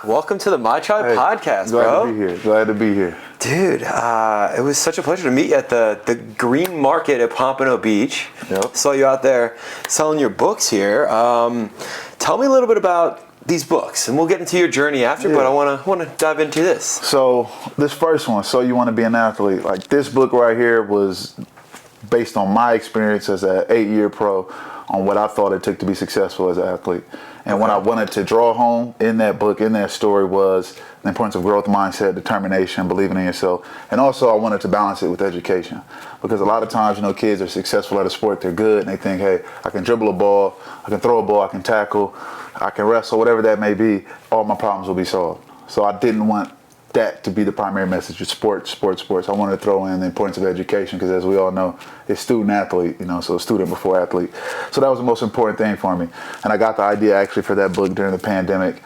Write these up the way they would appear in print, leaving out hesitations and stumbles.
Welcome to the My Tribe podcast, bro. Glad to be here. Dude, it was such a pleasure to meet you at the Green Market at Pompano Beach. Yep. Saw you out there selling your books here. Tell me a little bit about these books, and we'll get into your journey after. But I want to dive into this. So this first one, So You Want to Be an Athlete. Like, this book right here was based on my experience as an 8-year pro, on what I thought it took to be successful as an athlete. And what I wanted to draw home in that book, in that story, was the importance of growth mindset, determination, believing in yourself. And also I wanted to balance it with education. Because a lot of times, kids are successful at a sport, they're good, and they think, hey, I can dribble a ball, I can throw a ball, I can tackle, I can wrestle, whatever that may be, all my problems will be solved. So I didn't want that to be the primary message of sports. I wanted to throw in the importance of education, because as we all know, it's student athlete, so student before athlete. So that was the most important thing for me. And I got the idea actually for that book during the pandemic,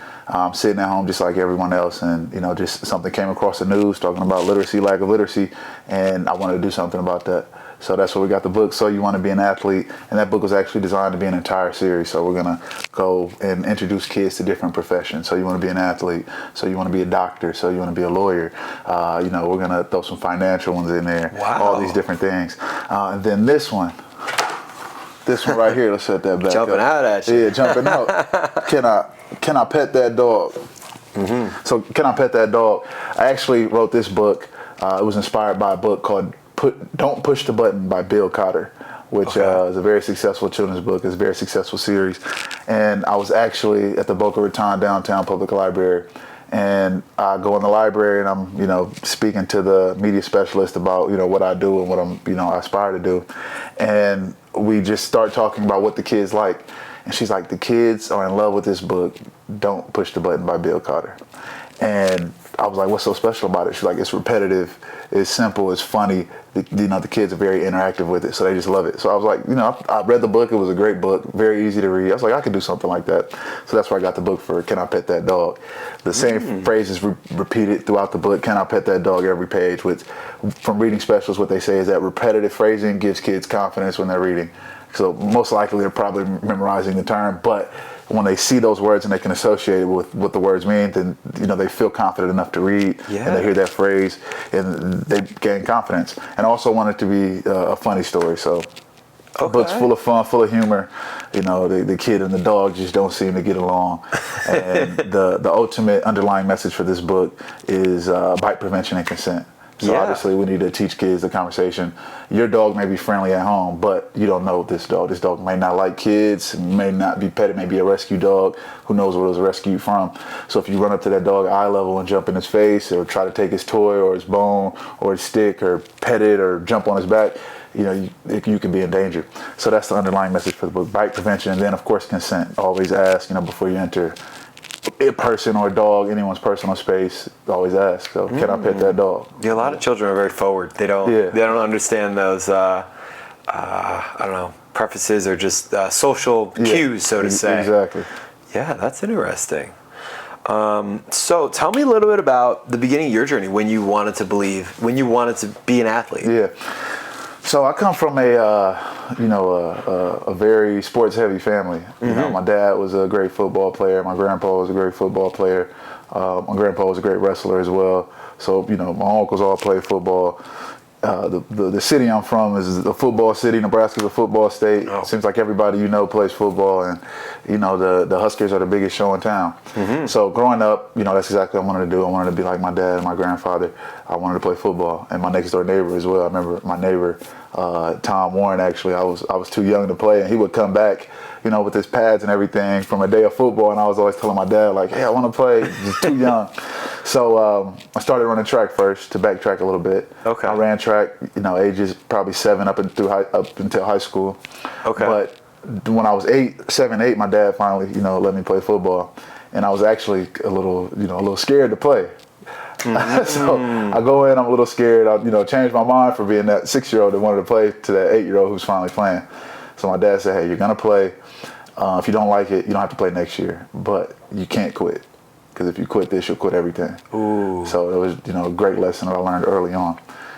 sitting at home just like everyone else, and just something came across the news talking about literacy, lack of literacy, and I wanted to do something about that. So that's where we got the book, So You Want to Be an Athlete. And that book was actually designed to be an entire series. So we're going to go and introduce kids to different professions. So you want to be an athlete. So you want to be a doctor. So you want to be a lawyer. We're going to throw some financial ones in there. Wow. All these different things. And then this one right here, let's set that back Jumping up. out at you. Yeah, jumping out. Can I pet that dog? Mm-hmm. So Can I Pet That Dog? I actually wrote this book. It was inspired by a book called Don't Push the Button by Bill Cotter, which is a very successful children's book. It's a very successful series. And I was actually at the Boca Raton Downtown Public Library. And I go in the library and I'm, speaking to the media specialist about, what I do and what I aspire to do. And we just start talking about what the kids like. And she's like, the kids are in love with this book, Don't Push the Button by Bill Cotter. And I was like, what's so special about it? She's like, it's repetitive, it's simple, it's funny. The kids are very interactive with it, so they just love it. So I was like, I read the book. It was a great book, very easy to read. I was like, I could do something like that. So that's where I got the book for Can I Pet That Dog? The same phrase is repeated throughout the book, Can I Pet That Dog, every page. From reading specialists, what they say is that repetitive phrasing gives kids confidence when they're reading. So most likely they're probably memorizing the term, but when they see those words and they can associate it with what the words mean, then they feel confident enough to read, and they hear that phrase and they gain confidence. And I also want it to be a funny story. So the book's full of fun, full of humor. The kid and the dog just don't seem to get along. And the ultimate underlying message for this book is bite prevention and consent. So obviously we need to teach kids the conversation. Your dog may be friendly at home, but you don't know this dog. This dog may not like kids, may not be petted, may be a rescue dog. Who knows where it was rescued from? So if you run up to that dog eye level and jump in his face, or try to take his toy or his bone or his stick, or pet it or jump on his back, you can be in danger. So that's the underlying message for the book, bite prevention. And then of course consent. Always ask, before you enter a person or a dog, anyone's personal space, always ask. So can I pet that dog? Yeah, a lot of children are very forward. They don't understand those prefaces or just social cues, so to say. Exactly. Yeah, that's interesting. So tell me a little bit about the beginning of your journey, when you wanted to be an athlete. Yeah. So I come from a very sports-heavy family. My dad was a great football player. My grandpa was a great football player. My grandpa was a great wrestler as well. So, my uncles all played football. The city I'm from is a football city. Nebraska's a football state. Oh. Seems like everybody plays football, and the Huskers are the biggest show in town. So growing up, that's exactly what I wanted to do. I wanted to be like my dad and my grandfather. I wanted to play football, and my next door neighbor as well. I remember my neighbor, Tom Warren. Actually, I was too young to play, and he would come back, with his pads and everything from a day of football, and I was always telling my dad, like, hey, I want to play. Just too young. So I started running track first, to backtrack a little bit. Okay. I ran track, ages probably 7 up until high school. Okay. But when I was 7, 8, my dad finally, let me play football, and I was actually a little scared to play. So I go in, I'm a little scared. I, changed my mind from being that 6-year-old that wanted to play to that 8-year-old who's finally playing. So my dad said, hey, you're gonna play. If you don't like it, you don't have to play next year, but you can't quit. Because if you quit this, you'll quit everything. Ooh. So it was, a great lesson that I learned early on.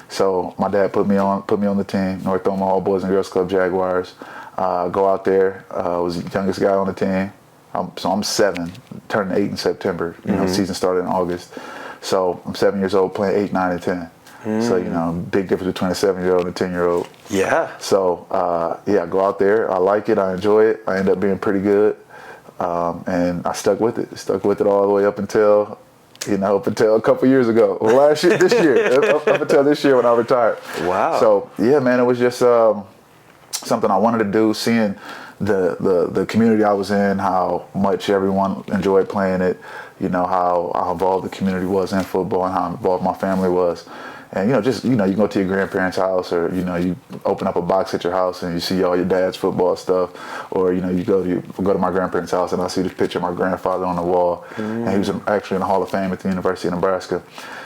So my dad put me on the team, North Omaha Boys and Girls Club Jaguars. Go out there, was the youngest guy on the team. I'm 7, turning 8 in September. You know, season started in August. So I'm 7 years old playing 8, 9, and 10. So, you know, big difference between a 7-year-old and a 10-year-old. Yeah. So, I go out there. I like it. I enjoy it. I end up being pretty good. And I stuck with it. Stuck with it all the way up until a couple years ago. Well, this year. up until this year when I retired. Wow. So, yeah, man, it was just something I wanted to do, seeing the community I was in, how much everyone enjoyed playing it, you know, how involved the community was in football and how involved my family was. And, you know, you go to your grandparents' house, or, you know, you open up a box at your house and you see all your dad's football stuff. Or, you know, you go to my grandparents' house and I see this picture of my grandfather on the wall. And he was actually in the Hall of Fame at the University of Nebraska.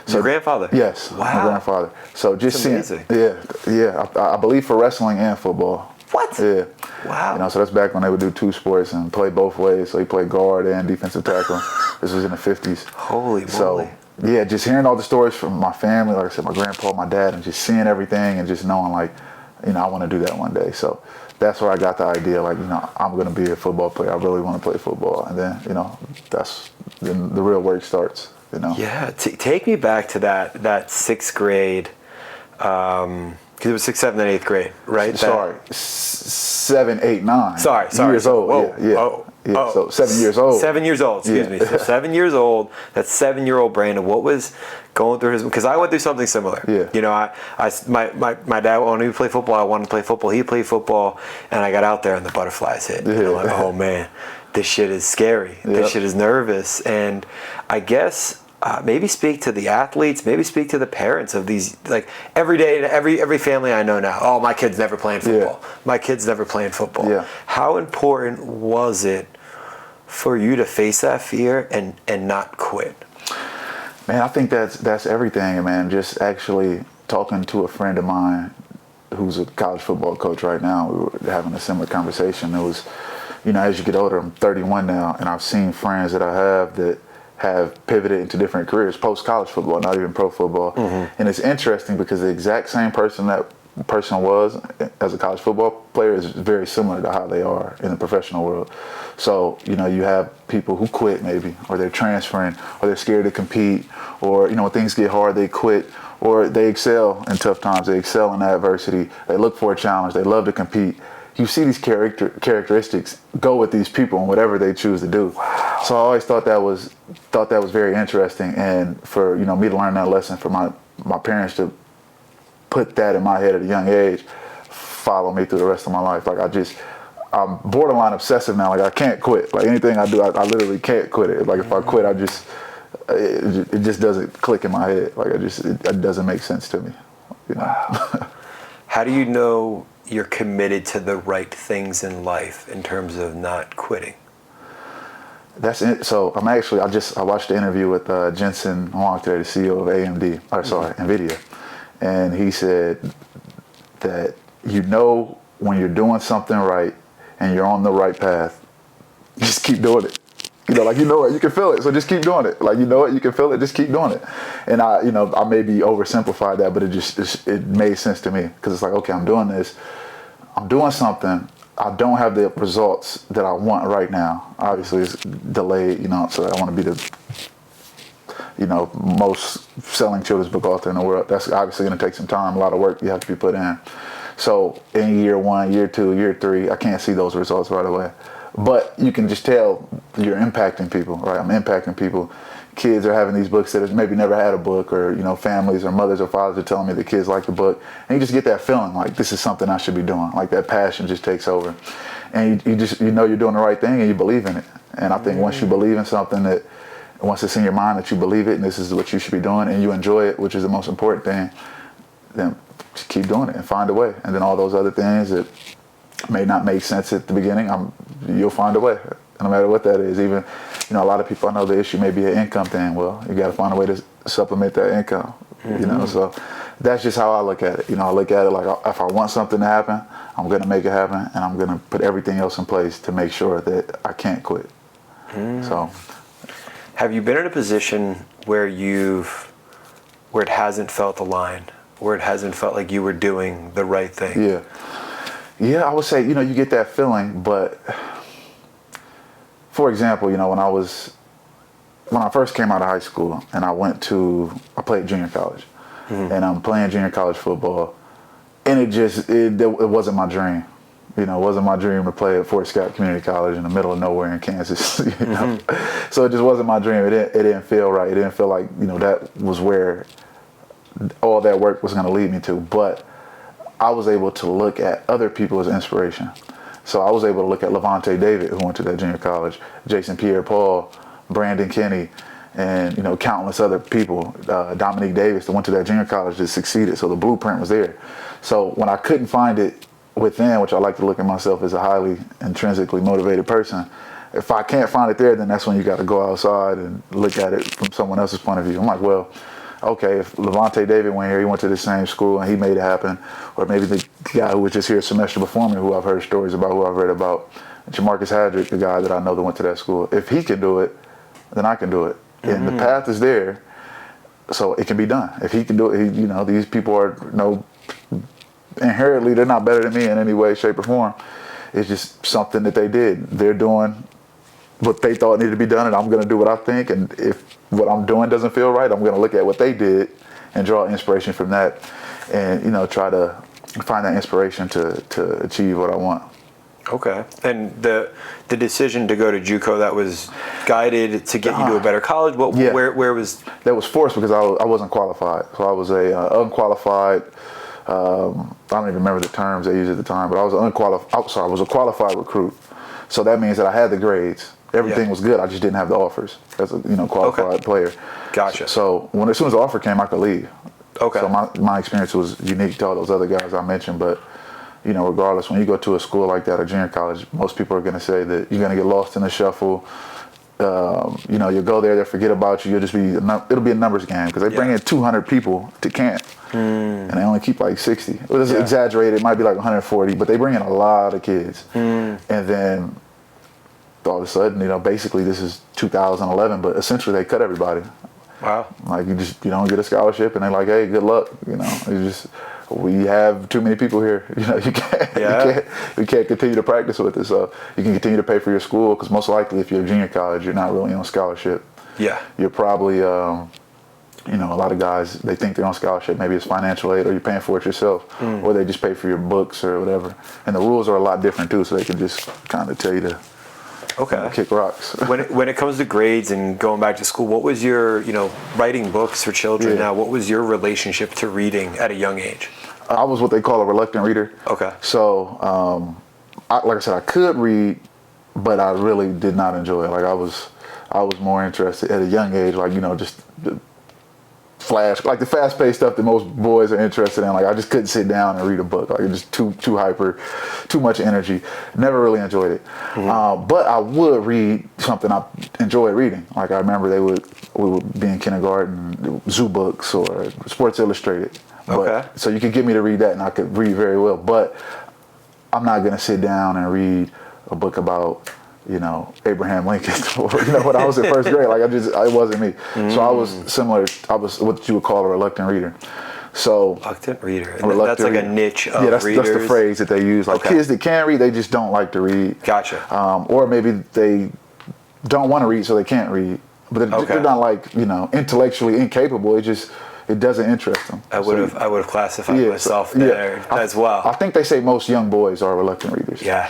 So, your grandfather? Yes, wow. My grandfather. So just seeing, yeah. I believe for wrestling and football. What? Yeah. Wow. You know, so that's back when they would do 2 sports and play both ways. So he played guard and defensive tackle. This was in the 50s. Holy moly. So, yeah, just hearing all the stories from my family, like I said, my grandpa, my dad, and just seeing everything and just knowing, like, you know, I want to do that one day. So that's where I got the idea, like, you know, I'm going to be a football player. I really want to play football. And then, you know, then the real work starts, you know. Yeah. Take me back to that 6th grade, because it was 6th, 7th, and 8th grade, right? Sorry, 7, 8, 9. Sorry. Years old. Whoa. Yeah. So 7 years old. 7 years old, excuse me. So 7 years old, that 7-year-old Brandon, what was going through his, because I went through something similar. Yeah. You know, my dad wanted me to play football, I wanted to play football, he played football, and I got out there and the butterflies hit. And I'm like, oh man, this shit is scary. This shit is nervous. And I guess maybe speak to the athletes, maybe speak to the parents of these, like every day, every family I know now, oh, my kid's never playing football. Yeah. My kid's never playing football. Yeah. How important was it for you to face that fear and not quit? Man, I think that's everything, man. Just actually talking to a friend of mine who's a college football coach right now, we were having a similar conversation. It was, you know, as you get older, I'm 31 now, and I've seen friends that I have that have pivoted into different careers post-college football, not even pro football. And it's interesting because the exact same person that person was as a college football player is very similar to how they are in the professional world. So, you know, you have people who quit maybe, or they're transferring, or they're scared to compete, or, you know, when things get hard, they quit, or they excel in tough times, they excel in adversity, they look for a challenge, they love to compete. You see these characteristics go with these people and whatever they choose to do. Wow. So I always thought that was very interesting, and for, you know, me to learn that lesson, for my parents to put that in my head at a young age, follow me through the rest of my life. Like I'm borderline obsessive now. Like I can't quit. Like anything I do, I literally can't quit it. Like if I quit, it just doesn't click in my head. Like it doesn't make sense to me. You know? Wow. How do you know you're committed to the right things in life in terms of not quitting? That's it. So I watched the interview with Jensen Huang today, the CEO of NVIDIA, and he said that, you know, when you're doing something right and you're on the right path, just keep doing it. You know, like, you know it, you can feel it, so just keep doing it. Like, you know it, you can feel it, just keep doing it. And I maybe oversimplified that, but it made sense to me, because it's like, okay, I'm doing this, I'm doing something, I don't have the results that I want right now. Obviously, it's delayed, you know, so I want to be the, you know, most selling children's book author in the world. That's obviously going to take some time, a lot of work you have to be put in. So in year 1, year 2, year 3, I can't see those results right away. But you can just tell you're impacting people, right? I'm impacting people. Kids are having these books that have maybe never had a book, or, you know, families or mothers or fathers are telling me the kids like the book. And you just get that feeling like this is something I should be doing. Like that passion just takes over. And you know you're doing the right thing and you believe in it. And I think once you believe in something, that once it's in your mind that you believe it and this is what you should be doing and you enjoy it, which is the most important thing, then just keep doing it and find a way. And then all those other things that may not make sense at the beginning, you'll find a way, no matter what that is. Even, you know, a lot of people, I know the issue may be an income thing. Well, you got to find a way to supplement that income, you know. So that's just how I look at it. You know, I look at it like, if I want something to happen, I'm going to make it happen, and I'm going to put everything else in place to make sure that I can't quit. So, have you been in a position where it hasn't felt aligned, where it hasn't felt like you were doing the right thing? Yeah, I would say, you know, you get that feeling, but for example, when I first came out of high school and I played junior college, and I'm playing junior college football, and it wasn't my dream. It wasn't my dream to play at Fort Scott Community College in the middle of nowhere in Kansas. So it just wasn't my dream. It didn't feel right. It didn't feel like that was where all that work was going to lead me to. But I was able to look at other people as inspiration. So I was able to look at Levante David, who went to that junior college, Jason Pierre-Paul, Brandin Kenny, and countless other people, Dominique Davis, that went to that junior college that succeeded. So the blueprint was there. So when I couldn't find it within, which I like to look at myself as a highly intrinsically motivated person, if I can't find it there, then that's when you got to go outside and look at it from someone else's point of view. I'm like, well, okay, if Levante David went here, he went to the same school and he made it happen, or maybe the guy who was just here a semester before me, who I've heard stories about, who I've read about, Jamarcus Hadrick, the guy that I know that went to that school, if he can do it, then I can do it. And the path is there, so it can be done. If he can do it, these people are, inherently, they're not better than me in any way, shape, or form. It's just something that they did. They're doing what they thought needed to be done, and I'm going to do what I think. And if what I'm doing doesn't feel right, I'm going to look at what they did and draw inspiration from that, and try to find that inspiration to achieve what I want. Okay. And the decision to go to JUCO, that was guided to get you to a better college? Where was... That was forced because I wasn't qualified. So I was a unqualified... I don't even remember the terms they used at the time, but I was I was a qualified recruit. So that means that I had the grades. Everything was good. I just didn't have the offers as a qualified player. Gotcha. So as soon as the offer came, I could leave. Okay. So my experience was unique to all those other guys I mentioned, but regardless, when you go to a school like that, or junior college, most people are going to say that you're going to get lost in the shuffle. You'll go there, they'll forget about you. It'll be a numbers game because they bring in 200 people to camp, and they only keep like 60. It was exaggerated. It might be like 140, but they bring in a lot of kids. And then all of a sudden, basically this is 2011, but essentially they cut everybody. Wow. Like you don't get a scholarship, and they're like, hey, good luck. We have too many people here. You can't continue to practice with it. So you can continue to pay for your school, because most likely if you're a junior college, you're not really on scholarship. Yeah. You're probably, a lot of guys, they think they're on scholarship. Maybe it's financial aid, or you're paying for it yourself, or they just pay for your books or whatever. And the rules are a lot different too, so they can just kind of tell you to kick rocks. When it comes to grades and going back to school, what was your, writing books for children now, what was your relationship to reading at a young age? I was what they call a reluctant reader. Okay. So, like I said, I could read, but I really did not enjoy it. Like I was more interested at a young age, just the the fast-paced stuff that most boys are interested in. Like I just couldn't sit down and read a book. Like it was just too hyper, too much energy. Never really enjoyed it. But I would read something I enjoyed reading. Like I remember we would be in kindergarten, zoo books or Sports Illustrated. So you could get me to read that, and I could read very well. But I'm not going to sit down and read a book about Abraham Lincoln, when I was in first grade. Like it wasn't me. So I was similar. I was what you would call a reluctant reader. So reluctant reader. That's like a niche of that's the phrase that they use. Like kids that can read, they just don't like to read. Gotcha. Or maybe they don't want to read, so they can't read. But they're not like intellectually incapable. It doesn't interest them. I would have classified myself there as well. I think they say most young boys are reluctant readers. Yeah.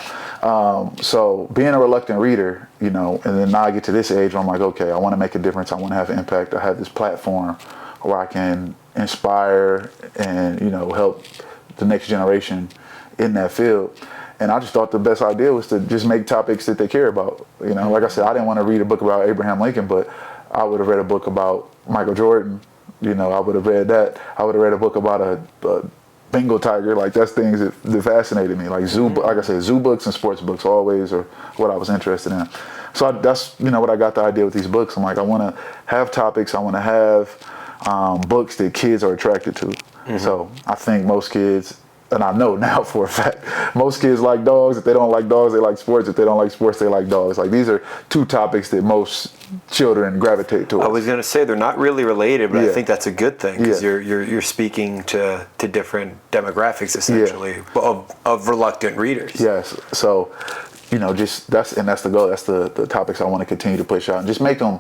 So being a reluctant reader, and then now I get to this age where I'm like, okay, I want to make a difference. I want to have an impact. I have this platform where I can inspire and, help the next generation in that field. And I just thought the best idea was to just make topics that they care about. Like I said, I didn't want to read a book about Abraham Lincoln, but I would have read a book about Michael Jordan. I would have read that. I would have read a book about a Bengal tiger. Like that's things that fascinated me. Like like I said, zoo books and sports books always are what I was interested in. So that's what I got the idea with these books. I'm like, I want to have topics. I want to have books that kids are attracted to. So I think most kids, and I know now for a fact, most kids like dogs. If they don't like dogs, they like sports. If they don't like sports, they like dogs. Like these are two topics that most children gravitate towards. I was going to say they're not really related, but I think that's a good thing because you're speaking to different demographics essentially of reluctant readers. Yes. So just that's the goal. That's the topics I want to continue to push out and just make them.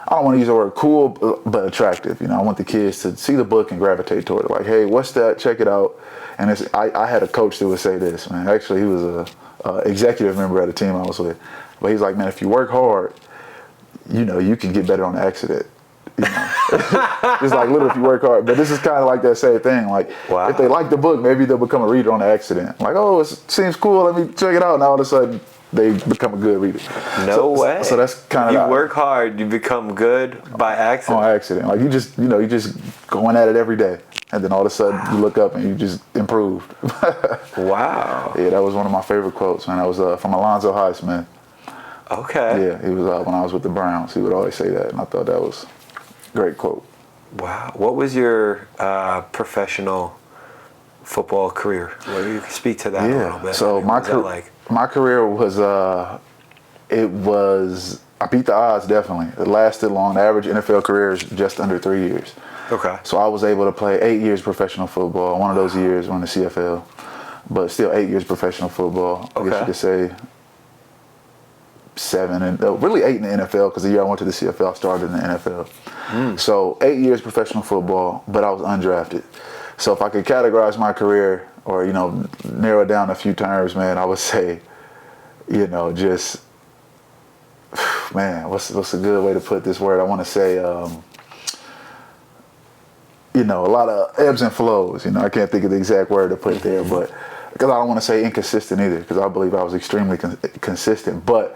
I don't want to use the word cool, but attractive. I want the kids to see the book and gravitate toward it. Like, hey, what's that? Check it out. And I had a coach that would say this, man. Actually, he was a executive member of the team I was with. But he's like, man, if you work hard, you can get better on accident. It's like literally if you work hard. But this is kind of like that same thing. Like, wow. If they like the book, maybe they'll become a reader on accident. Like, oh, it seems cool. Let me check it out. And all of a sudden, they become a good reader. No way. So that's kind of. You work hard, you become good by accident. On accident. Like you just going at it every day. And then all of a sudden you look up and you just improved. Wow. Yeah, that was one of my favorite quotes, man. That was from Alonzo Highsmith. Okay. Yeah, he was when I was with the Browns. He would always say that, and I thought that was a great quote. Wow. What was your professional football career? Well, you can speak to that a little bit. So my career was I beat the odds definitely. It lasted long. The average NFL career is just under 3 years. Okay. So I was able to play 8 years professional football. One of those years were in the CFL, but still 8 years professional football. I guess you could say 7 and really 8 in the NFL because the year I went to the CFL, I started in the NFL. So 8 years professional football, but I was undrafted. So if I could categorize my career or narrow it down a few terms, man, I would say, just man, what's a good way to put this word? I want to say, a lot of ebbs and flows. I can't think of the exact word to put there, but because I don't want to say inconsistent either, because I believe I was extremely consistent, but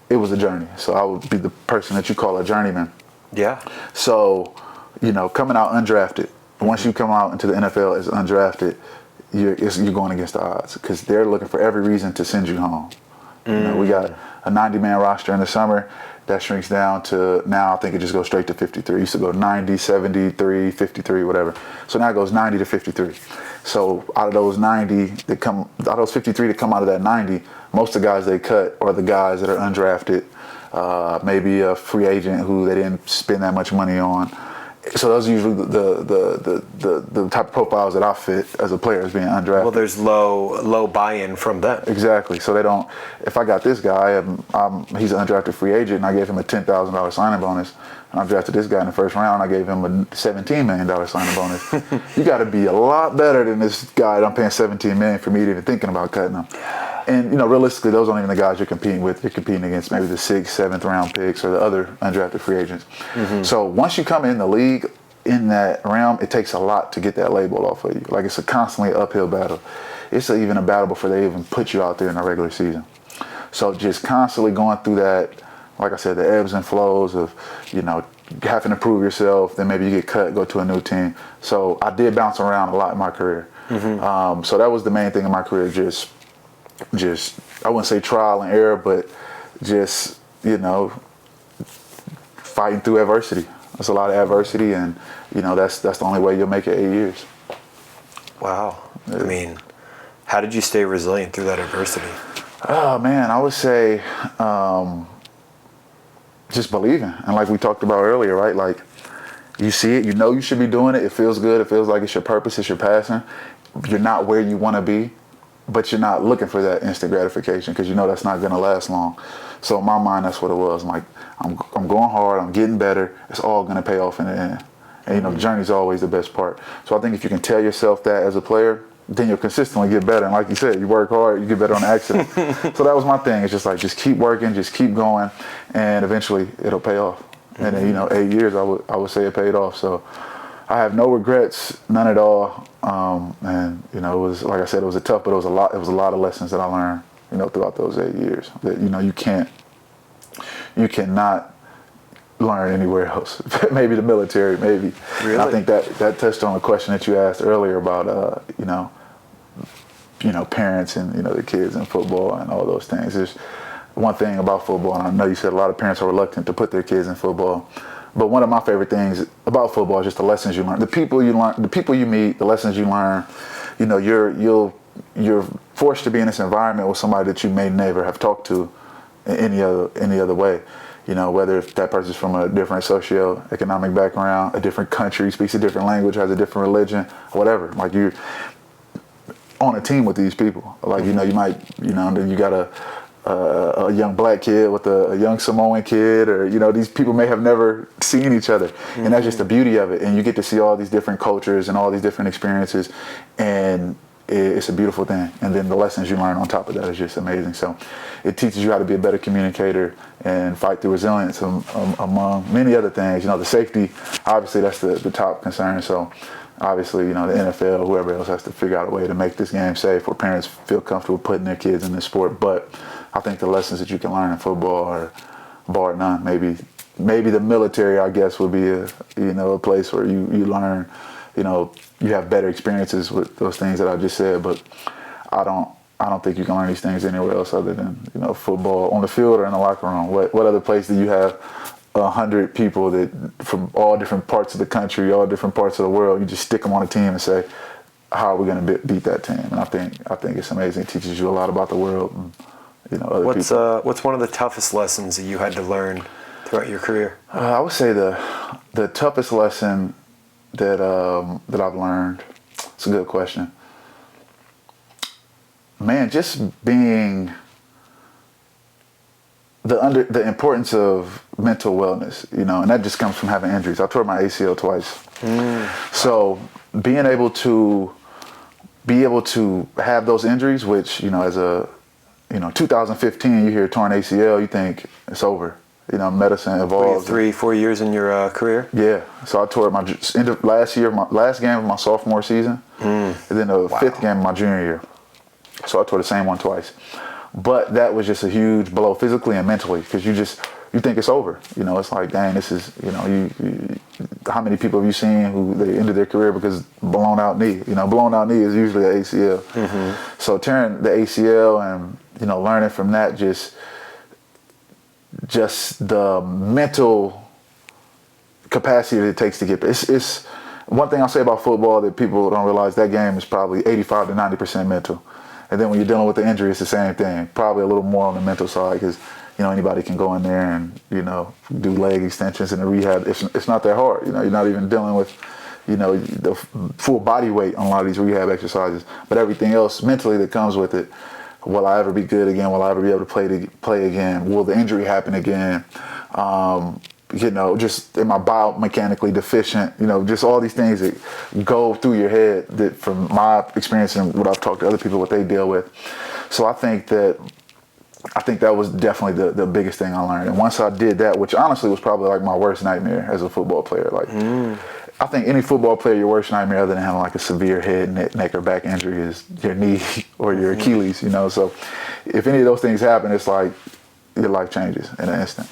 it was a journey. So I would be the person that you call a journeyman. Yeah. So, coming out undrafted. Once you come out into the NFL as undrafted, you're going against the odds because they're looking for every reason to send you home. We got a 90-man roster in the summer. That shrinks down to now I think it just goes straight to 53. It used to go 90, 73, 53, whatever. So now it goes 90 to 53. So out of those 53 that come out of that 90, most of the guys they cut are the guys that are undrafted, maybe a free agent who they didn't spend that much money on. So those are usually the type of profiles that I fit as a player as being undrafted. Well, there's low buy-in from them. Exactly. So they don't. If I got this guy, he's an undrafted free agent, and I gave him a $10,000 signing bonus, and I drafted this guy in the first round, I gave him a $17 million signing bonus. You got to be a lot better than this guy that I'm paying $17 million for me to even thinking about cutting him. And realistically, those aren't even the guys you're competing with. You're competing against maybe the 6th, 7th round picks or the other undrafted free agents. So once you come in the league in that realm, it takes a lot to get that label off of you. Like it's a constantly uphill battle. It's even a battle before they even put you out there in the regular season. So just constantly going through that, like I said, the ebbs and flows of, having to prove yourself. Then maybe you get cut, go to a new team. So I did bounce around a lot in my career. So that was the main thing in my career. Just I wouldn't say trial and error, but just fighting through adversity. There's a lot of adversity, and that's the only way you'll make it 8 years. Wow. Yeah. I mean, how did you stay resilient through that adversity? Oh man, I would say just believing, and like we talked about earlier, right? Like you see it, you should be doing it. It feels good. It feels like it's your purpose. It's your passion. You're not where you want to be, but you're not looking for that instant gratification because that's not going to last long. So in my mind, that's what it was. Like I'm going hard. I'm getting better. It's all going to pay off in the end. And the journey's always the best part. So I think if you can tell yourself that as a player, then you'll consistently get better. And like you said, you work hard, you get better on accident. So that was my thing. It's just like just keep working, just keep going, and eventually it'll pay off. And then 8 years, I would say it paid off. So I have no regrets, none at all. And it was, like I said, it was tough, but it was a lot of lessons that I learned, throughout those 8 years that, you cannot learn anywhere else. Maybe the military, maybe. Really? And I think that touched on the question that you asked earlier about, parents and, the kids in football and all those things. There's one thing about football, and I know you said a lot of parents are reluctant to put their kids in football. But one of my favorite things about football is just the lessons you learn, the people you meet, the lessons you learn. You're forced to be in this environment with somebody that you may never have talked to in any other way. Whether if that person's from a different socioeconomic background, a different country, speaks a different language, has a different religion, whatever. Like you're on a team with these people. Like you might then you gotta a young black kid with a young Samoan kid, or these people may have never seen each other, and that's just the beauty of it. And you get to see all these different cultures and all these different experiences, and it's a beautiful thing. And then the lessons you learn on top of that is just amazing. So it teaches you how to be a better communicator and fight through resilience among many other things. The safety, obviously that's the top concern. So obviously, the NFL, whoever else has to figure out a way to make this game safe where parents feel comfortable putting their kids in this sport. But I think the lessons that you can learn in football are bar none. Maybe the military, I guess, would be a place where you learn, you have better experiences with those things that I just said. But I don't think you can learn these things anywhere else other than, football on the field or in the locker room. What other place do you have 100 people that from all different parts of the country, all different parts of the world, you just stick them on a team and say, how are we going to beat that team? And I think it's amazing. It teaches you a lot about the world and, other people. What's one of the toughest lessons that you had to learn throughout your career? I would say the toughest lesson that I've learned, it's a good question. Man, just being the importance of mental wellness, and that just comes from having injuries. I tore my ACL twice. So being able to have those injuries, which, as a, 2015, you hear torn ACL, you think it's over. Medicine evolves. 3-4 years in your career? Yeah. So I tore it my end of last year, my last game of my sophomore season, and then the fifth game of my junior year. So I tore the same one twice. But that was just a huge blow physically and mentally, because you think it's over. It's like, dang, this is, how many people have you seen who they ended their career because blown out knee? Blown out knee is usually an ACL. So tearing the ACL and, learning from that, just the mental capacity that it takes to get there. It's one thing I'll say about football that people don't realize, that game is probably 85 to 90% mental. And then when you're dealing with the injury, it's the same thing. Probably a little more on the mental side, because anybody can go in there and do leg extensions in the rehab. It's not that hard. You're not even dealing with the full body weight on a lot of these rehab exercises. But everything else mentally that comes with it. Will I ever be good again? Will I ever be able to play again? Will the injury happen again? Just am I biomechanically deficient? Just all these things that go through your head that, from my experience and what I've talked to other people, what they deal with. So I think that was definitely the biggest thing I learned. And once I did that, which honestly was probably like my worst nightmare as a football player, I think any football player, your worst nightmare other than having like a severe head, neck or back injury is your knee or your Achilles, So if any of those things happen, it's like your life changes in an instant.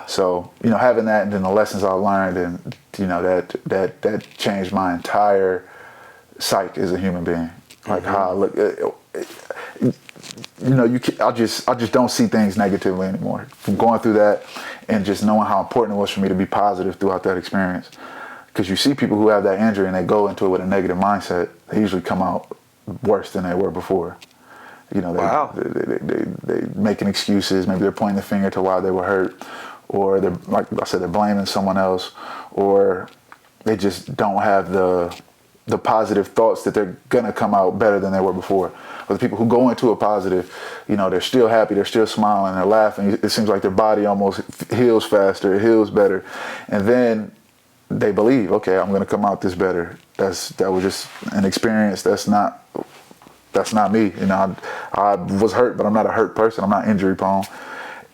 So, having that, and then the lessons I learned, and, that changed my entire psyche as a human being. Like how I look, I just don't see things negatively anymore. From going through that and just knowing how important it was for me to be positive throughout that experience. Because you see people who have that injury and they go into it with a negative mindset, they usually come out worse than they were before. They making excuses. Maybe they're pointing the finger to why they were hurt, or they're, like I said, they're blaming someone else, or they just don't have the positive thoughts that they're gonna come out better than they were before. But the people who go into it positive, they're still happy, they're still smiling, they're laughing. It seems like their body almost heals faster, it heals better, and then they believe, okay, I'm gonna come out this better. That was just an experience. That's not me. I was hurt, but I'm not a hurt person. I'm not injury prone,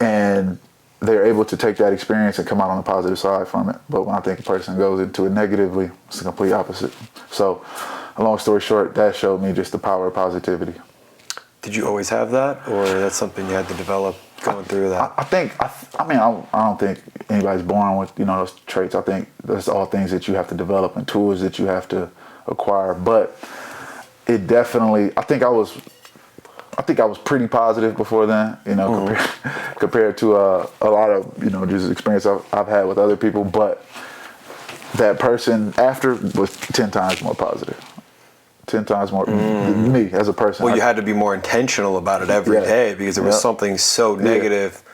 and they're able to take that experience and come out on the positive side from it. But when I think a person goes into it negatively, it's the complete opposite. So, a long story short, that showed me just the power of positivity. Did you always have that, or that's something you had to develop going through that? I don't think anybody's born with those traits. I think that's all things that you have to develop and tools that you have to acquire. But it definitely, I think I was pretty positive before then, compared to a lot of just experience I've had with other people. But that person after was 10 times more positive. 10 times more than me as a person. Well, you had to be more intentional about it every day, because there was something so negative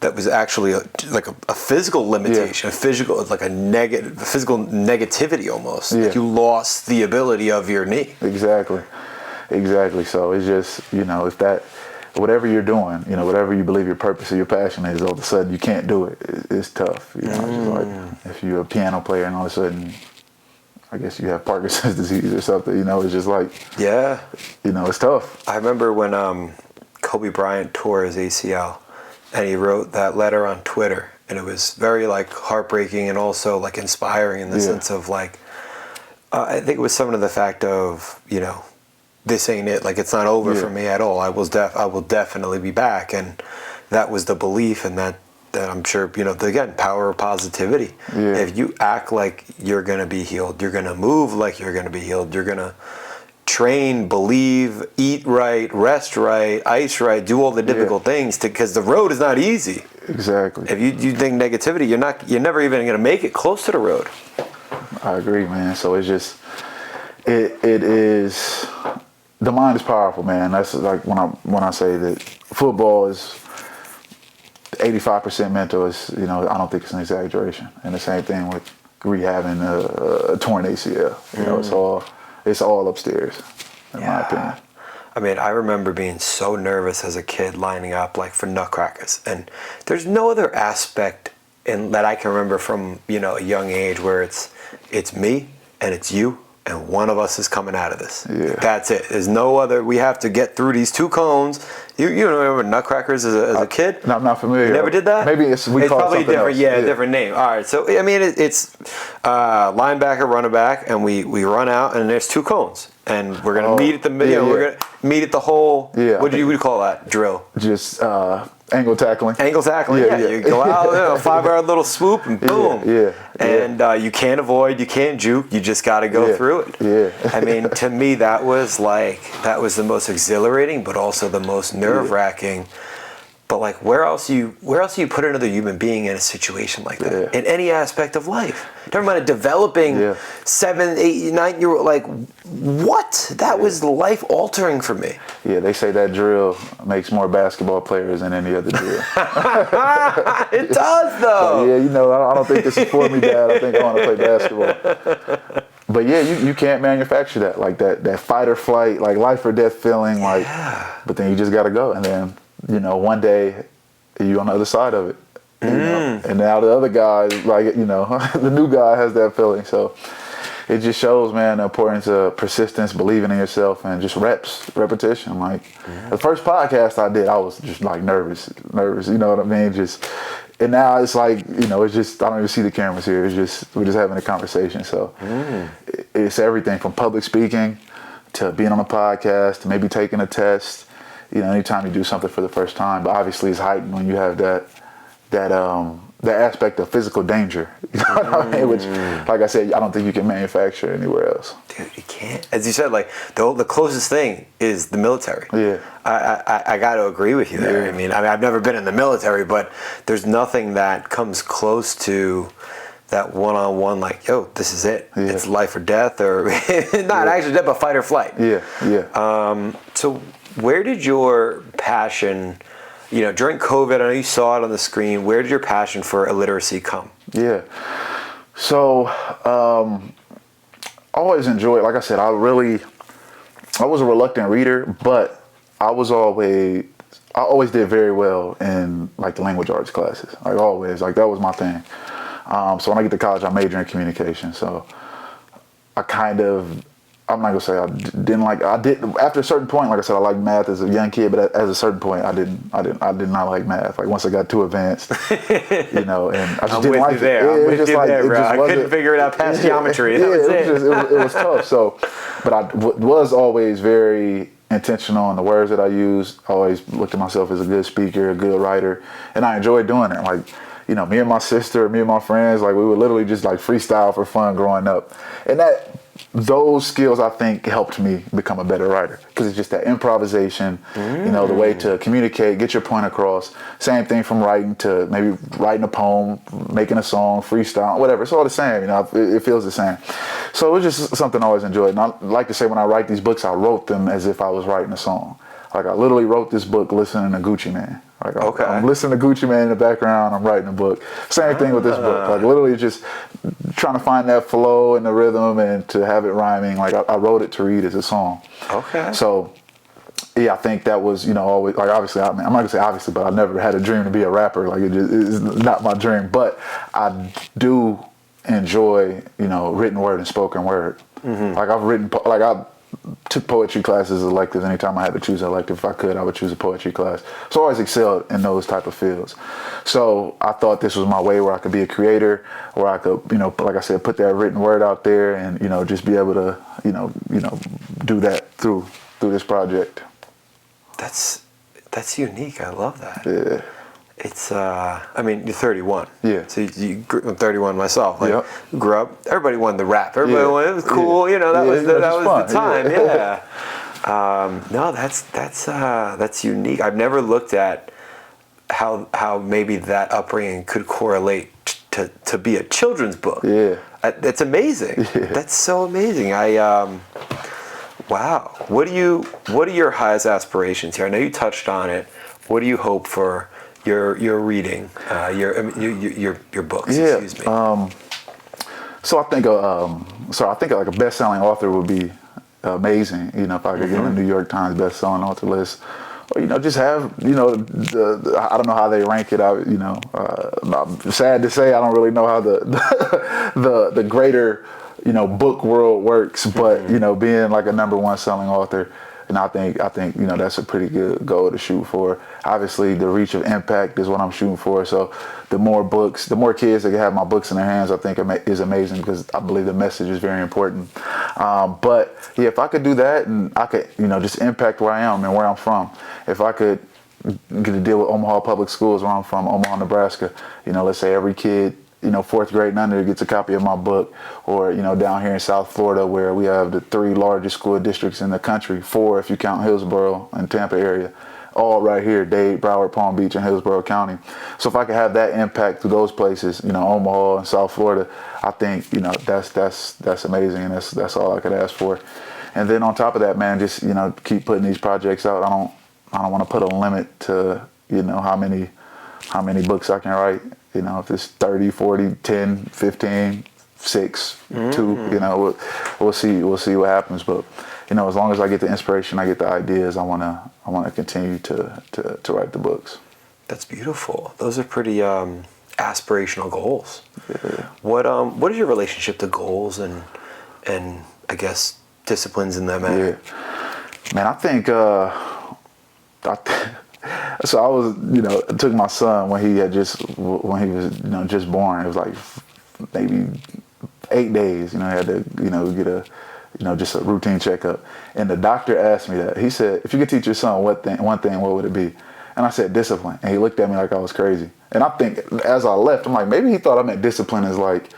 that was actually like a physical limitation, a physical negativity almost. Like you lost the ability of your knee. Exactly. So it's just, if that whatever you're doing, you know, whatever you believe your purpose or your passion is, all of a sudden you can't do it. It's tough. You know, just like if you're a piano player and all of a sudden, I guess you have Parkinson's disease or something, you know, it's just like, yeah, you know, it's tough. I remember when Kobe Bryant tore his ACL and he wrote that letter on Twitter, and it was very like heartbreaking and also like inspiring in the sense of like, I think it was something to the fact of, you know, this ain't it, like it's not over for me at all. I will definitely be back, and that was the belief, and that I'm sure, you know, again, power of positivity. If you act like you're gonna be healed, you're gonna move like you're gonna be healed, you're gonna train, believe, eat right, rest right, ice right, do all the difficult things, because the road is not easy. Exactly. If you think negativity, you're never even gonna make it close to the road. I agree, man. So it's just, it is, the mind is powerful, man. That's like when I say that football is 85% mental, is, you know, I don't think it's an exaggeration. And the same thing with rehabbing a torn ACL. You know, it's all upstairs, in my opinion. I mean, I remember being so nervous as a kid lining up like for nutcrackers, and there's no other aspect that I can remember from, you know, a young age where it's me and it's you, and one of us is coming out of this. That's it. There's no other. We have to get through these two cones. You remember nutcrackers as a kid? No, I'm not familiar. You never did that? Maybe it's probably different. Else. A different name. All right. So I mean, it's linebacker, running back, and we run out, and there's two cones, and we're gonna meet at the middle. We're gonna meet at the whole. What do you call that drill? Just angle tackling. Angle tackling. Yeah. You go out, you know, 5-yard little swoop, and boom. And you can't avoid, you can't juke. You just got to go through it. I mean, to me, that was the most exhilarating, but also the most nerve-wracking. But like, where else do you put another human being in a situation like that? In any aspect of life. Never mind developing 7, 8, 9-year-old. Like, what? That was life altering for me. Yeah, they say that drill makes more basketball players than any other drill. It does, though. But you know, I don't think this is for me, Dad. I think I want to play basketball. But yeah, you can't manufacture that, like that fight or flight, like life or death feeling, like. But then you just got to go, and then, you know, one day you're on the other side of it. You know? And now the other guy, like, you know, the new guy has that feeling. So it just shows, man, the importance of persistence, believing in yourself, and just repetition. Like the first podcast I did, I was just like nervous. You know what I mean? And now it's like, you know, it's just, I don't even see the cameras here. It's just, we're just having a conversation. So it's everything from public speaking to being on a podcast to maybe taking a test. You know, anytime you do something for the first time, but obviously it's heightened when you have that aspect of physical danger. You know what I mean? Which, like I said, I don't think you can manufacture anywhere else. Dude, you can't. As you said, like the closest thing is the military. I got to agree with you there. I mean, I've never been in the military, but there's nothing that comes close to that one-on-one, like, yo, this is it. It's life or death, or not actually death, but fight or flight. So where did your passion, you know, during COVID, I know you saw it on the screen, where did your passion for illiteracy come? So, I always enjoyed, like I said, I was a reluctant reader, but I always did very well in like the language arts classes. Like always, like that was my thing. So when I get to college, I major in communication. So I'm not gonna say I did after a certain point, like I said, I liked math as a young kid, but at a certain point I did not like math. Like once I got too advanced, you know, and I just didn't like it. I'm with you there, bro. I couldn't figure it out past geometry. That was it. It was tough. So, but I was always very intentional in the words that I used. I always looked at myself as a good speaker, a good writer, and I enjoyed doing it. Like, you know, me and my sister, me and my friends, like we would literally just like freestyle for fun growing up, and those skills, I think, helped me become a better writer, because it's just that improvisation, you know, the way to communicate, get your point across. Same thing from writing to maybe writing a poem, making a song, freestyle, whatever. It's all the same, you know, it feels the same. So it was just something I always enjoyed. And I like to say when I write these books, I wrote them as if I was writing a song. Like I literally wrote this book listening to Gucci Mane. Like I'm listening to Gucci Mane in the background, I'm writing a book. Same thing with this book. Like literally just trying to find that flow and the rhythm and to have it rhyming. Like I wrote it to read as a song. So Yeah, I think that was, always, like, obviously, I'm not gonna say obviously, but I never had a dream to be a rapper. Like, it's not my dream. But I do enjoy, written word and spoken word. Like, I took poetry classes as electives. Anytime I had to choose an elective, if I could, I would choose a poetry class. So I always excelled in those type of fields. So I thought this was my way where I could be a creator, where I could, like I said, put that written word out there and, just be able to, do that through this project. That's unique. I love that. Yeah. It's I mean, you're 31. Yeah. So I'm 31 myself. Like, Yep. grew up. Everybody wanted the rap. Everybody wanted, it was cool. Yeah. That was fun. the time. Yeah. No, that's unique. I've never looked at how maybe that upbringing could correlate to be a children's book. Yeah. That's amazing. Yeah. That's so amazing. Wow. What are your highest aspirations here? I know you touched on it. What do you hope for your reading, your books? Yeah. Excuse me. So I think like a best-selling author would be amazing. If I could get on the New York Times best-selling author list, or just have I don't know how they rank it out. I'm sad to say I don't really know how the greater book world works, but being like a #1 selling author, and I think that's a pretty good goal to shoot for. Obviously, the reach of impact is what I'm shooting for. So the more kids that can have my books in their hands, I think is amazing, because I believe the message is very important. But yeah, if I could do that, and I could just impact where I am and where I'm from, if I could get to deal with Omaha Public Schools, where I'm from, Omaha, Nebraska, let's say every kid 4th grade and under gets a copy of my book, or down here in South Florida, where we have the 3 largest school districts in the country, 4 if you count Hillsborough and Tampa area, all right here, Dade, Broward, Palm Beach, and Hillsborough County. So if I could have that impact through those places, Omaha and South Florida, I think that's amazing, and that's all I could ask for. And then on top of that, man, just keep putting these projects out. I don't want to put a limit to how many books I can write. If it's 30, 40, 10, 15, 6, 2, we'll see what happens. But as long as I get the inspiration, I get the ideas, I want to continue to write the books. That's beautiful. Those are pretty aspirational goals. Yeah. What is your relationship to goals and I guess disciplines in that matter? Yeah. Man, I think so I was, I took my son when he was, just born. It was like maybe 8 days, he had to, get a, just a routine checkup. And the doctor asked me that. He said, if you could teach your son one thing, what would it be? And I said, discipline. And he looked at me like I was crazy. And I think as I left, I'm like, maybe he thought I meant discipline as like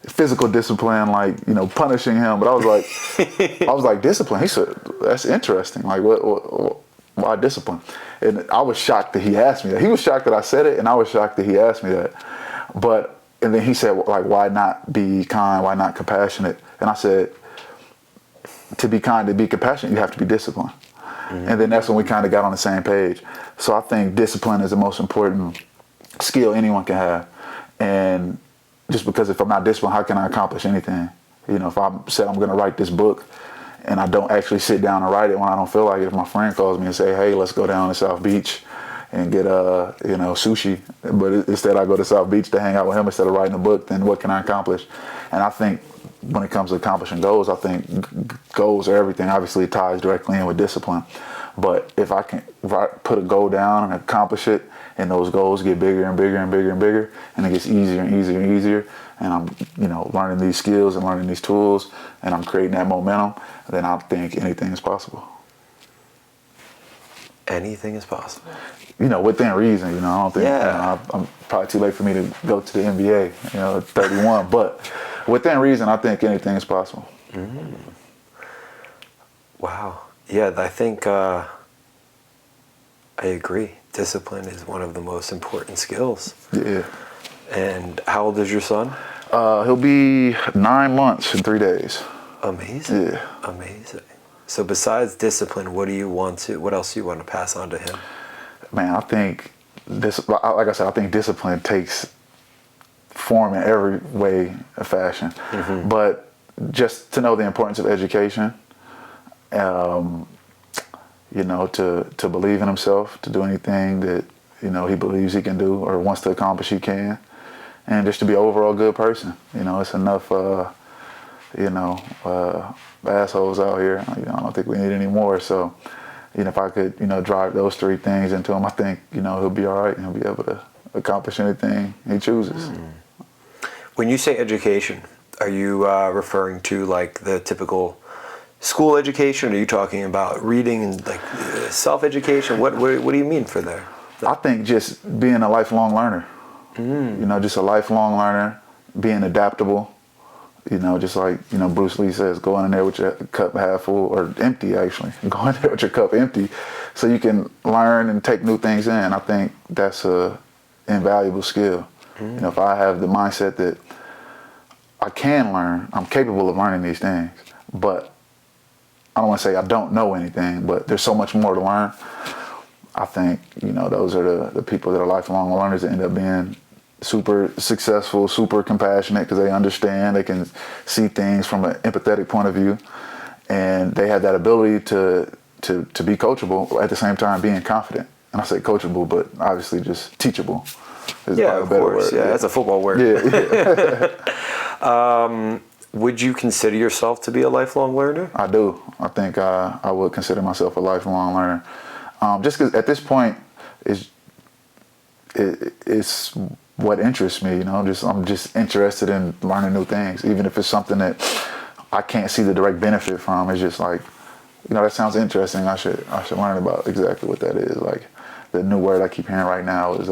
physical discipline, like, punishing him. But I was like, discipline. He said, that's interesting. Like, why discipline? And I was shocked that he asked me that. He was shocked that I said it, and I was shocked that he asked me that. And then he said, like, why not be kind? Why not compassionate? And I said, to be kind, to be compassionate, you have to be disciplined. Mm-hmm. And then that's when we kind of got on the same page. So I think discipline is the most important skill anyone can have. And just because if I'm not disciplined, how can I accomplish anything? If I said I'm going to write this book, and I don't actually sit down and write it when I don't feel like it. If my friend calls me and say, hey, let's go down to South Beach and get sushi, but instead I go to South Beach to hang out with him instead of writing a book, then what can I accomplish? And I think when it comes to accomplishing goals, I think goals are everything. Obviously it ties directly in with discipline, but if I can put a goal down and accomplish it, and those goals get bigger and bigger and bigger and bigger, and it gets easier and easier and easier, and I'm learning these skills and learning these tools, and I'm creating that momentum, then I think anything is possible. Anything is possible. Within reason. I don't think. I'm probably too late for me to go to the NBA. At 31, but within reason, I think anything is possible. Mm. Wow. Yeah, I think I agree. Discipline is one of the most important skills. Yeah. And how old is your son? He'll be 9 months and 3 days. Amazing. Yeah. Amazing. So besides discipline, what else do you want to pass on to him? Man, I think like I said, I think discipline takes form in every way of fashion. Mm-hmm. But just to know the importance of education, you know, to believe in himself, to do anything that, you know, he believes he can do or wants to accomplish he can, and just to be an overall good person. You know, it's enough, you know, assholes out here. You know, I don't think we need any more. So, you know, if I could, you know, drive those three things into him, I think, you know, he'll be all right and he'll be able to accomplish anything he chooses. When you say education, are you referring to like the typical school education? Or are you talking about reading and like self-education? What do you mean for there? I think just being a lifelong learner. You know, just a lifelong learner, being adaptable. You know, just like, you know, Bruce Lee says, go in there with your cup half full, or empty actually. Go in there with your cup empty so you can learn and take new things in. I think that's a invaluable skill. You know, if I have the mindset that I can learn, I'm capable of learning these things, but I don't want to say I don't know anything, but there's so much more to learn. I think, you know, those are the people that are lifelong learners that end up being super successful, super compassionate, because they understand, they can see things from an empathetic point of view, and they have that ability to be coachable at the same time being confident. And I say coachable, but obviously just teachable. Yeah, of course. Yeah, that's a football word. Yeah. Would you consider yourself to be a lifelong learner? I do. I think I would consider myself a lifelong learner. Just because at this point, it's what interests me. You know, I'm just interested in learning new things, even if it's something that I can't see the direct benefit from. It's just like, you know, that sounds interesting. I should learn about exactly what that is. Like the new word I keep hearing right now is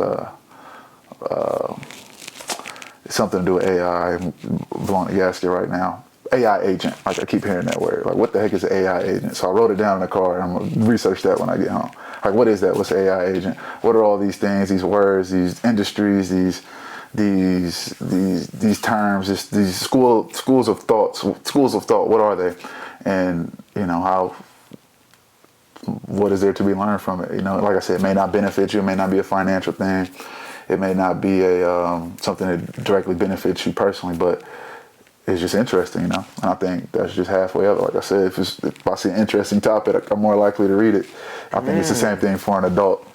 something to do with AI. I'm blowing the gasket right now. AI agent. Like I keep hearing that word. Like what the heck is an AI agent? So I wrote it down in the car, and I'm gonna research that when I get home. Like what is that? What's an AI agent? What are all these things? These words? These industries? These terms? These schools of thought. Schools of thought. What are they? And you know what is there to be learned from it? You know, like I said, it may not benefit you. It may not be a financial thing. It may not be a something that directly benefits you personally, but it's just interesting, you know. And I think that's just halfway up. Like I said, if I see an interesting topic, I'm more likely to read it. I think it's the same thing for an adult.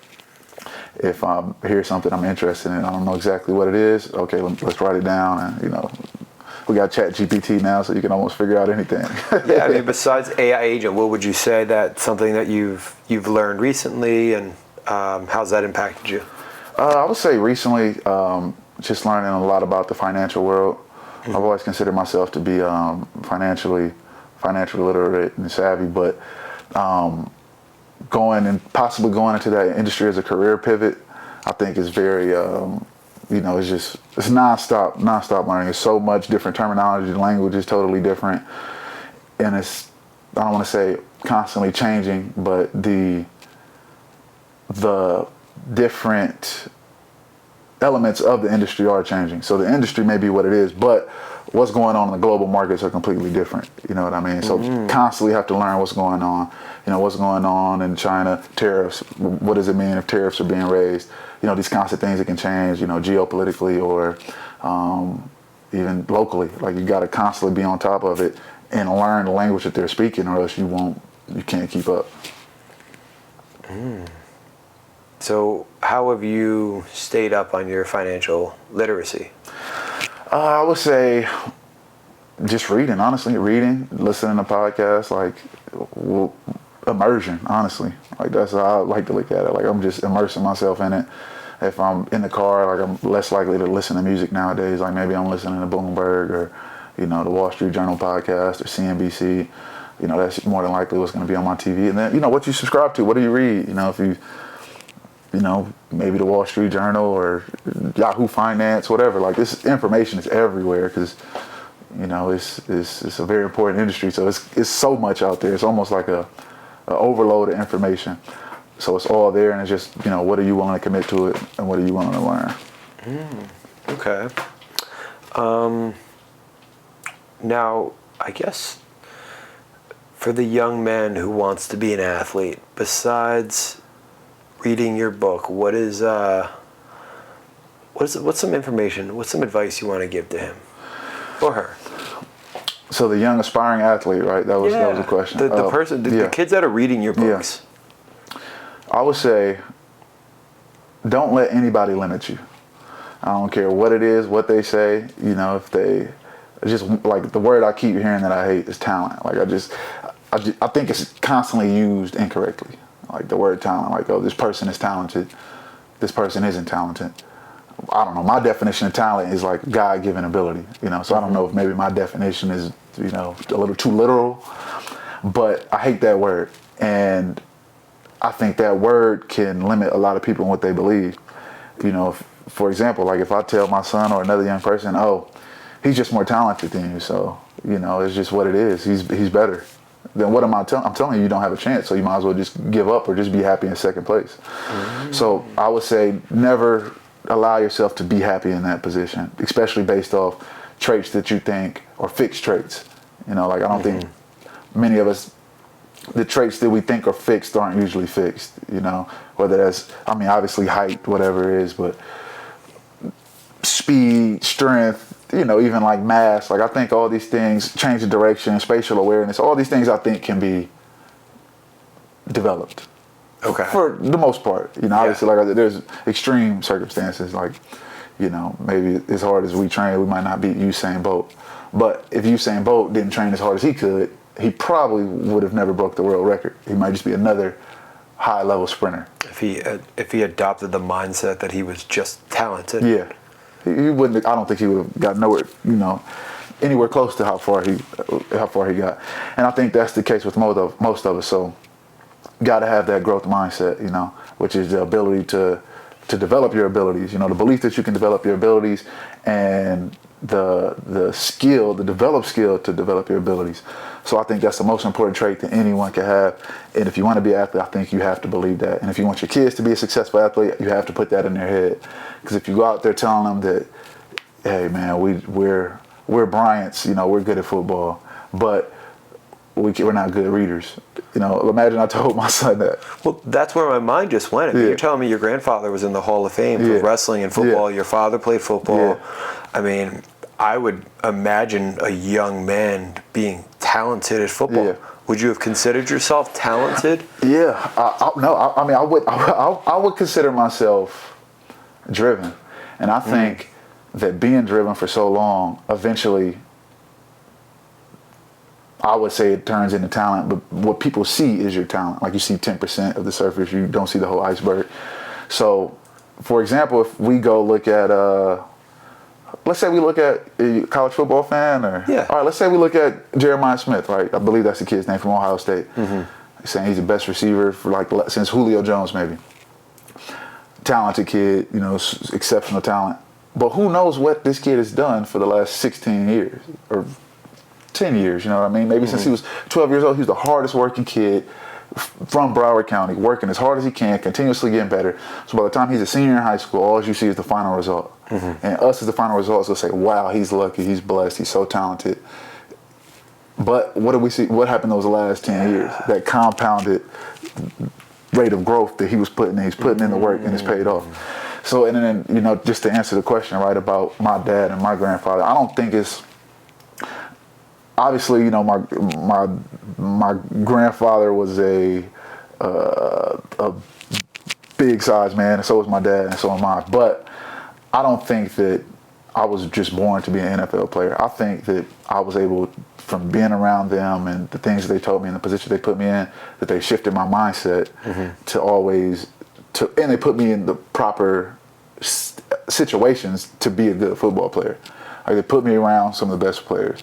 If I hear something I'm interested in, I don't know exactly what it is. Okay, let's write it down, and you know, we got ChatGPT now, so you can almost figure out anything. Yeah, I mean, besides AI agent, what would you say that's something that you've learned recently, and how's that impacted you? I would say recently, just learning a lot about the financial world. I've always considered myself to be financially literate and savvy, but possibly going into that industry as a career pivot, I think is very, you know, it's nonstop learning. There's so much different terminology, the language is totally different, and it's, I don't want to say constantly changing, but the different elements of the industry are changing. So the industry may be what it is, but what's going on in the global markets are completely different. You know what I mean? So constantly have to learn what's going on. You know, what's going on in China, tariffs. What does it mean if tariffs are being raised? You know, these constant things that can change, you know, geopolitically or even locally. Like you got to constantly be on top of it and learn the language that they're speaking, or else you can't keep up. So how have you stayed up on your financial literacy? I would say just reading, honestly. Reading, listening to podcasts, like immersion, honestly. Like that's how I like to look at it. Like I'm just immersing myself in it. If I'm in the car, like I'm less likely to listen to music nowadays. Like maybe I'm listening to Bloomberg or, you know, the Wall Street Journal podcast or CNBC. You know, that's more than likely what's going to be on my TV. And then, you know, what you subscribe to, what do you read? You know, if you know, maybe the Wall Street Journal or Yahoo Finance, whatever. Like this information is everywhere because, you know, it's a very important industry. So it's so much out there. It's almost like a overload of information. So it's all there, and it's just, you know, what are you willing to commit to it, and what are you willing to learn? Okay. Now, I guess for the young man who wants to be an athlete, besides reading your book, what's some information, what's some advice you want to give to him or her? So the young aspiring athlete, right? That was the question. The kids that are reading your books. I would say, don't let anybody limit you. I don't care what it is, what they say. You know, if they just like the word I keep hearing that I hate is talent. Like I think it's constantly used incorrectly. Like the word talent, like, oh, this person is talented, this person isn't talented. I don't know. My definition of talent is like God-given ability. You know, so I don't know if maybe my definition is, you know, a little too literal, but I hate that word, and I think that word can limit a lot of people in what they believe. You know, for example, like if I tell my son or another young person, oh, he's just more talented than you, so, you know, it's just what it is. He's better. Then what am I telling? I'm telling you, you don't have a chance, so you might as well just give up or just be happy in second place. So I would say never allow yourself to be happy in that position, especially based off traits that you think are fixed traits. You know, like I don't think many of us, the traits that we think are fixed aren't usually fixed, you know, whether that's, I mean, obviously height, whatever it is, but speed, strength, you know, even like mass, like I think all these things, change of direction, spatial awareness, all these things I think can be developed. Okay. For the most part, you know, obviously like there's extreme circumstances, like, you know, maybe as hard as we train, we might not beat Usain Bolt. But if Usain Bolt didn't train as hard as he could, he probably would have never broke the world record. He might just be another high-level sprinter. If he adopted the mindset that he was just talented. Yeah, he wouldn't. I don't think he would have got nowhere. You know, anywhere close to how far he got. And I think that's the case with most of us. So, got to have that growth mindset. You know, which is the ability to develop your abilities. You know, the belief that you can develop your abilities and the skill, the developed skill to develop your abilities. So I think that's the most important trait that anyone can have. And if you want to be an athlete, I think you have to believe that. And if you want your kids to be a successful athlete, you have to put that in their head. Because if you go out there telling them that, hey man, we're Bryants, you know, we're good at football, but we're not good readers. You know, imagine I told my son that. Well, that's where my mind just went. You're telling me your grandfather was in the Hall of Fame for wrestling and football. Your father played football. I mean, I would imagine a young man being talented at football. Would you have considered yourself talented? Yeah. I mean, I would consider myself driven. And I think that being driven for so long, eventually, I would say it turns into talent, but what people see is your talent. Like you see 10% of the surface, you don't see the whole iceberg. So, for example, if we go look at, let's say we look at a college football fan, or all right, let's say we look at Jeremiah Smith, right? I believe that's the kid's name, from Ohio State. Saying he's the best receiver for like since Julio Jones, maybe. Talented kid, you know, exceptional talent. But who knows what this kid has done for the last 16 years or 10 years, you know what I mean? Maybe since he was 12 years old, he was the hardest working kid from Broward County, working as hard as he can, continuously getting better. So by the time he's a senior in high school, all you see is the final result. And us as the final results will say, wow, he's lucky, he's blessed, he's so talented. But what do we see? What happened those last 10 years? That compounded rate of growth that he was putting in. He's putting in the work and it's paid off. So, and then, you know, just to answer the question, right, about my dad and my grandfather, I don't think it's, obviously, you know, my grandfather was a big size man, and so was my dad, and so am I. But I don't think that I was just born to be an NFL player. I think that I was able, from being around them and the things that they told me and the position they put me in, that they shifted my mindset to always, and they put me in the proper situations to be a good football player. Like they put me around some of the best players.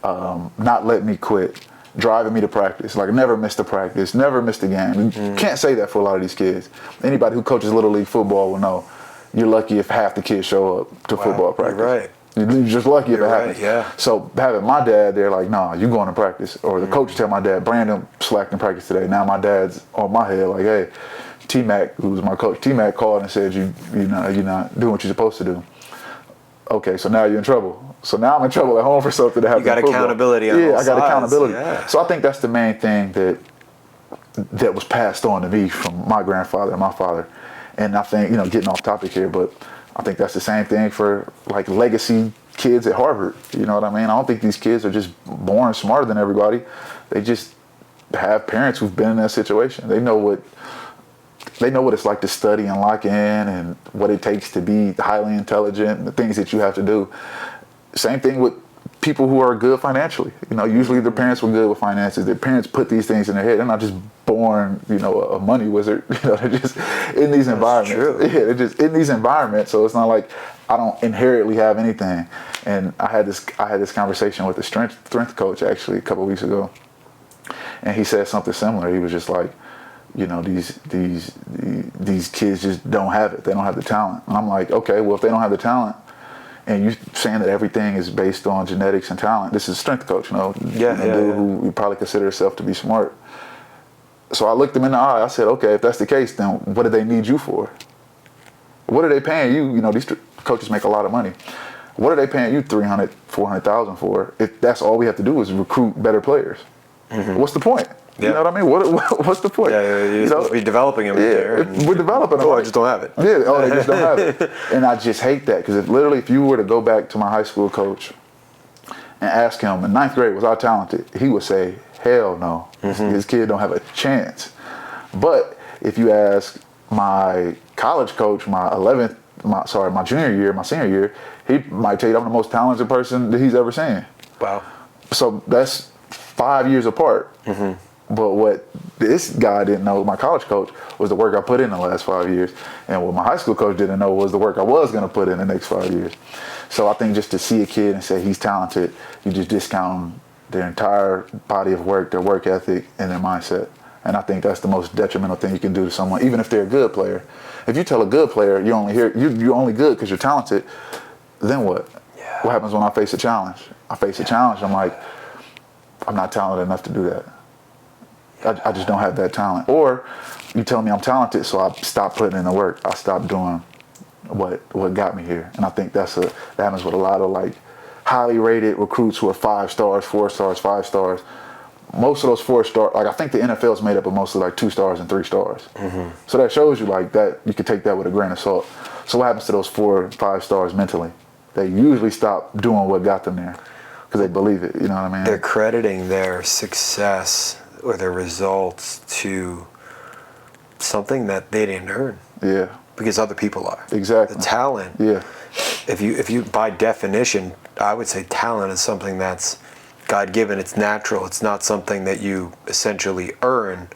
Not letting me quit, driving me to practice. Like never missed a practice, never missed a game. You can't say that for a lot of these kids. Anybody who coaches Little League football will know you're lucky if half the kids show up to football practice. You're right. You're just lucky if it happens. Yeah. So having my dad there, like, nah, you going to practice. Or the coach tell my dad, Brandin slacked in practice today. Now my dad's on my head, like, hey, T-Mac, who's my coach, T-Mac called and said you're not doing what you're supposed to do. Okay, so now you're in trouble. So now I'm in trouble at home for something that happened. You got accountability on I both got sides. accountability. Yeah. So I think that's the main thing that was passed on to me from my grandfather and my father. And I think, you know, getting off topic here, but I think that's the same thing for like legacy kids at Harvard. You know what I mean? I don't think these kids are just born smarter than everybody. They just have parents who've been in that situation. They know what they know what it's like to study and lock in and what it takes to be highly intelligent and the things that you have to do. Same thing with people who are good financially. You know, usually their parents were good with finances. Their parents put these things in their head. They're not just born, you know, a money wizard. You know, they're just in these environments. True. Yeah, they're just in these environments. So it's not like I don't inherently have anything. And I had this conversation with the strength coach actually a couple of weeks ago, and he said something similar. He was just like, you know, these kids just don't have it. They don't have the talent. And I'm like, okay, well, if they don't have the talent, and you saying that everything is based on genetics and talent, this is a strength coach, you know, dude who would probably consider himself to be smart. So I looked him in the eye. I said, okay, if that's the case, then what do they need you for? What are they paying you? You know, these coaches make a lot of money. What are they paying you $300,000, $400,000 for? If that's all we have to do is recruit better players. Mm-hmm. What's the point? You know what I mean? What's the point? Yeah, you're supposed to be developing them there. We're developing them. Oh, I just don't have it. Yeah, they just don't have it. And I just hate that, because if you were to go back to my high school coach and ask him, in 9th grade, was I talented? He would say, hell no. Mm-hmm. His kid don't have a chance. But if you ask my college coach, my senior year, he might tell you I'm the most talented person that he's ever seen. Wow. So that's 5 years apart. Mm-hmm. But what this guy didn't know, my college coach, was the work I put in the last 5 years. And what my high school coach didn't know was the work I was going to put in the next 5 years. So I think just to see a kid and say he's talented, you just discount their entire body of work, their work ethic, and their mindset. And I think that's the most detrimental thing you can do to someone, even if they're a good player. If you tell a good player you're only good because you're talented, then what? Yeah. What happens when I face a challenge? I face a challenge, I'm like, I'm not talented enough to do that. I just don't have that talent. Or you tell me I'm talented, so I stop putting in the work. I stop doing what got me here. And I think that happens with a lot of like highly rated recruits who are 5 stars, 4 stars, 5 stars. Most of those 4 stars, like I think the NFL is made up of mostly like 2 stars and 3 stars. Mm-hmm. So that shows you like that you could take that with a grain of salt. So what happens to those 4 5 stars mentally? They usually stop doing what got them there because they believe it. You know what I mean? They're crediting their success or their results to something that they didn't earn. Yeah. Because other people are. Exactly. The talent. Yeah. If you by definition, I would say talent is something that's God-given. It's natural. It's not something that you essentially earn,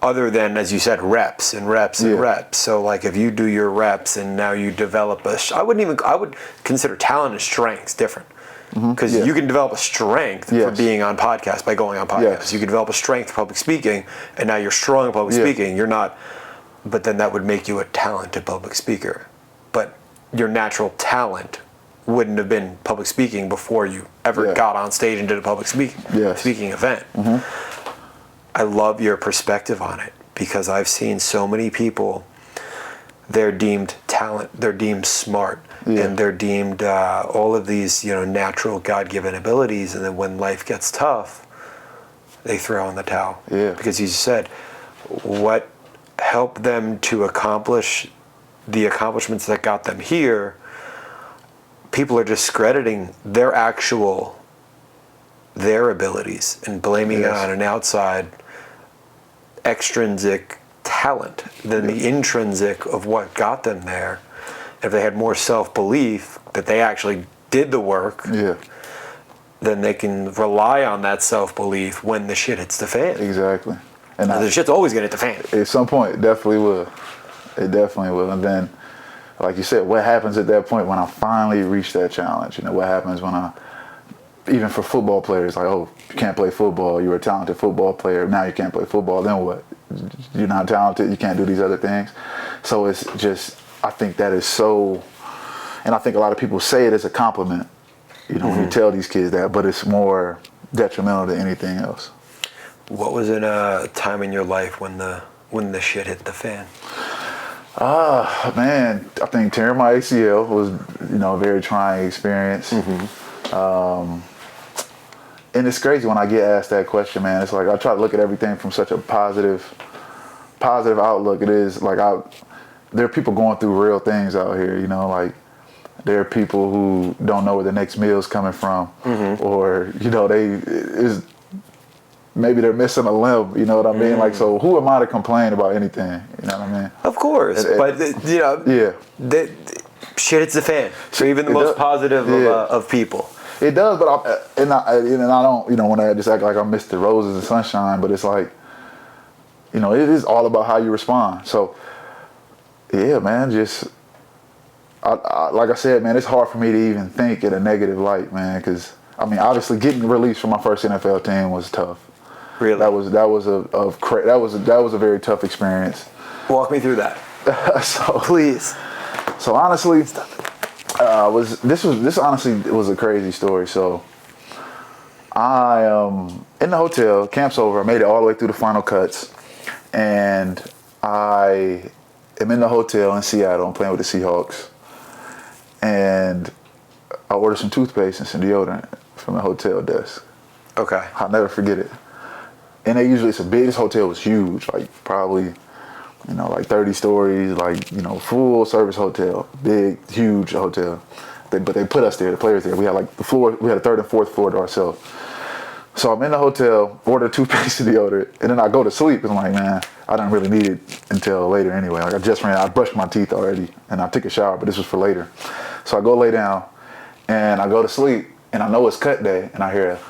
other than, as you said, reps and reps and reps. So like if you do your reps and now you develop I would consider talent and strengths different. Because you can develop a strength for being on podcasts by going on podcasts. Yes. You can develop a strength for public speaking, and now you're strong in public speaking. You're not, but then that would make you a talented public speaker. But your natural talent wouldn't have been public speaking before you ever got on stage and did a public speaking event. Mm-hmm. I love your perspective on it, because I've seen so many people, they're deemed talent, they're deemed smart, and they're deemed all of these, natural God-given abilities, and then when life gets tough, they throw in the towel. Yeah. Because you said, what helped them to accomplish the accomplishments that got them here, people are discrediting their abilities and blaming it on an outside extrinsic talent than the intrinsic of what got them there. If they had more self-belief that they actually did the work, then they can rely on that self-belief when the shit hits the fan. Exactly. And the shit's always going to hit the fan. At some point, it definitely will. It definitely will. And then, like you said, what happens at that point when I finally reach that challenge? What happens when even for football players, like, oh, you can't play football. You were a talented football player. Now you can't play football. Then what? You're not talented. You can't do these other things. So it's just, I think that is so, and I think a lot of people say it as a compliment, when you tell these kids that, but it's more detrimental than anything else. What was in a time in your life when the shit hit the fan? Man, I think tearing my ACL was, a very trying experience. Mm-hmm. And it's crazy when I get asked that question, man. It's like I try to look at everything from such a positive outlook. It is like there are people going through real things out here, like there are people who don't know where the next meal's coming from, or maybe they're missing a limb. You know what I mean? Like, so who am I to complain about anything? You know what I mean? Of course, but you know, yeah, shit hits the fan for even the most positive of people. It does, but I don't, you know, want to just act like I'm Mr. Roses and Sunshine, but it's like, you know, it is all about how you respond. So, yeah, man, just, like I said, man, it's hard for me to even think in a negative light, man, because, I mean, obviously getting released from my first NFL team was tough. Really? That was a very tough experience. Walk me through that. Please. So honestly, this honestly was a crazy story. So I in the hotel, camp's over, I made it all the way through the final cuts, and I am in the hotel in Seattle. I'm playing with the Seahawks, and I ordered some toothpaste and some deodorant from the hotel desk. Okay. I'll never forget it. And this hotel was huge, like probably, you know, like 30 stories, like, you know, full service hotel, big, huge hotel. But they put us there, the players there. We had like we had a third and fourth floor to ourselves. So I'm in the hotel, order toothpaste and deodorant, and then I go to sleep. And I'm like, man, I didn't really need it until later anyway. Like I brushed my teeth already, and I took a shower, but this was for later. So I go lay down, and I go to sleep, and I know it's cut day, and I hear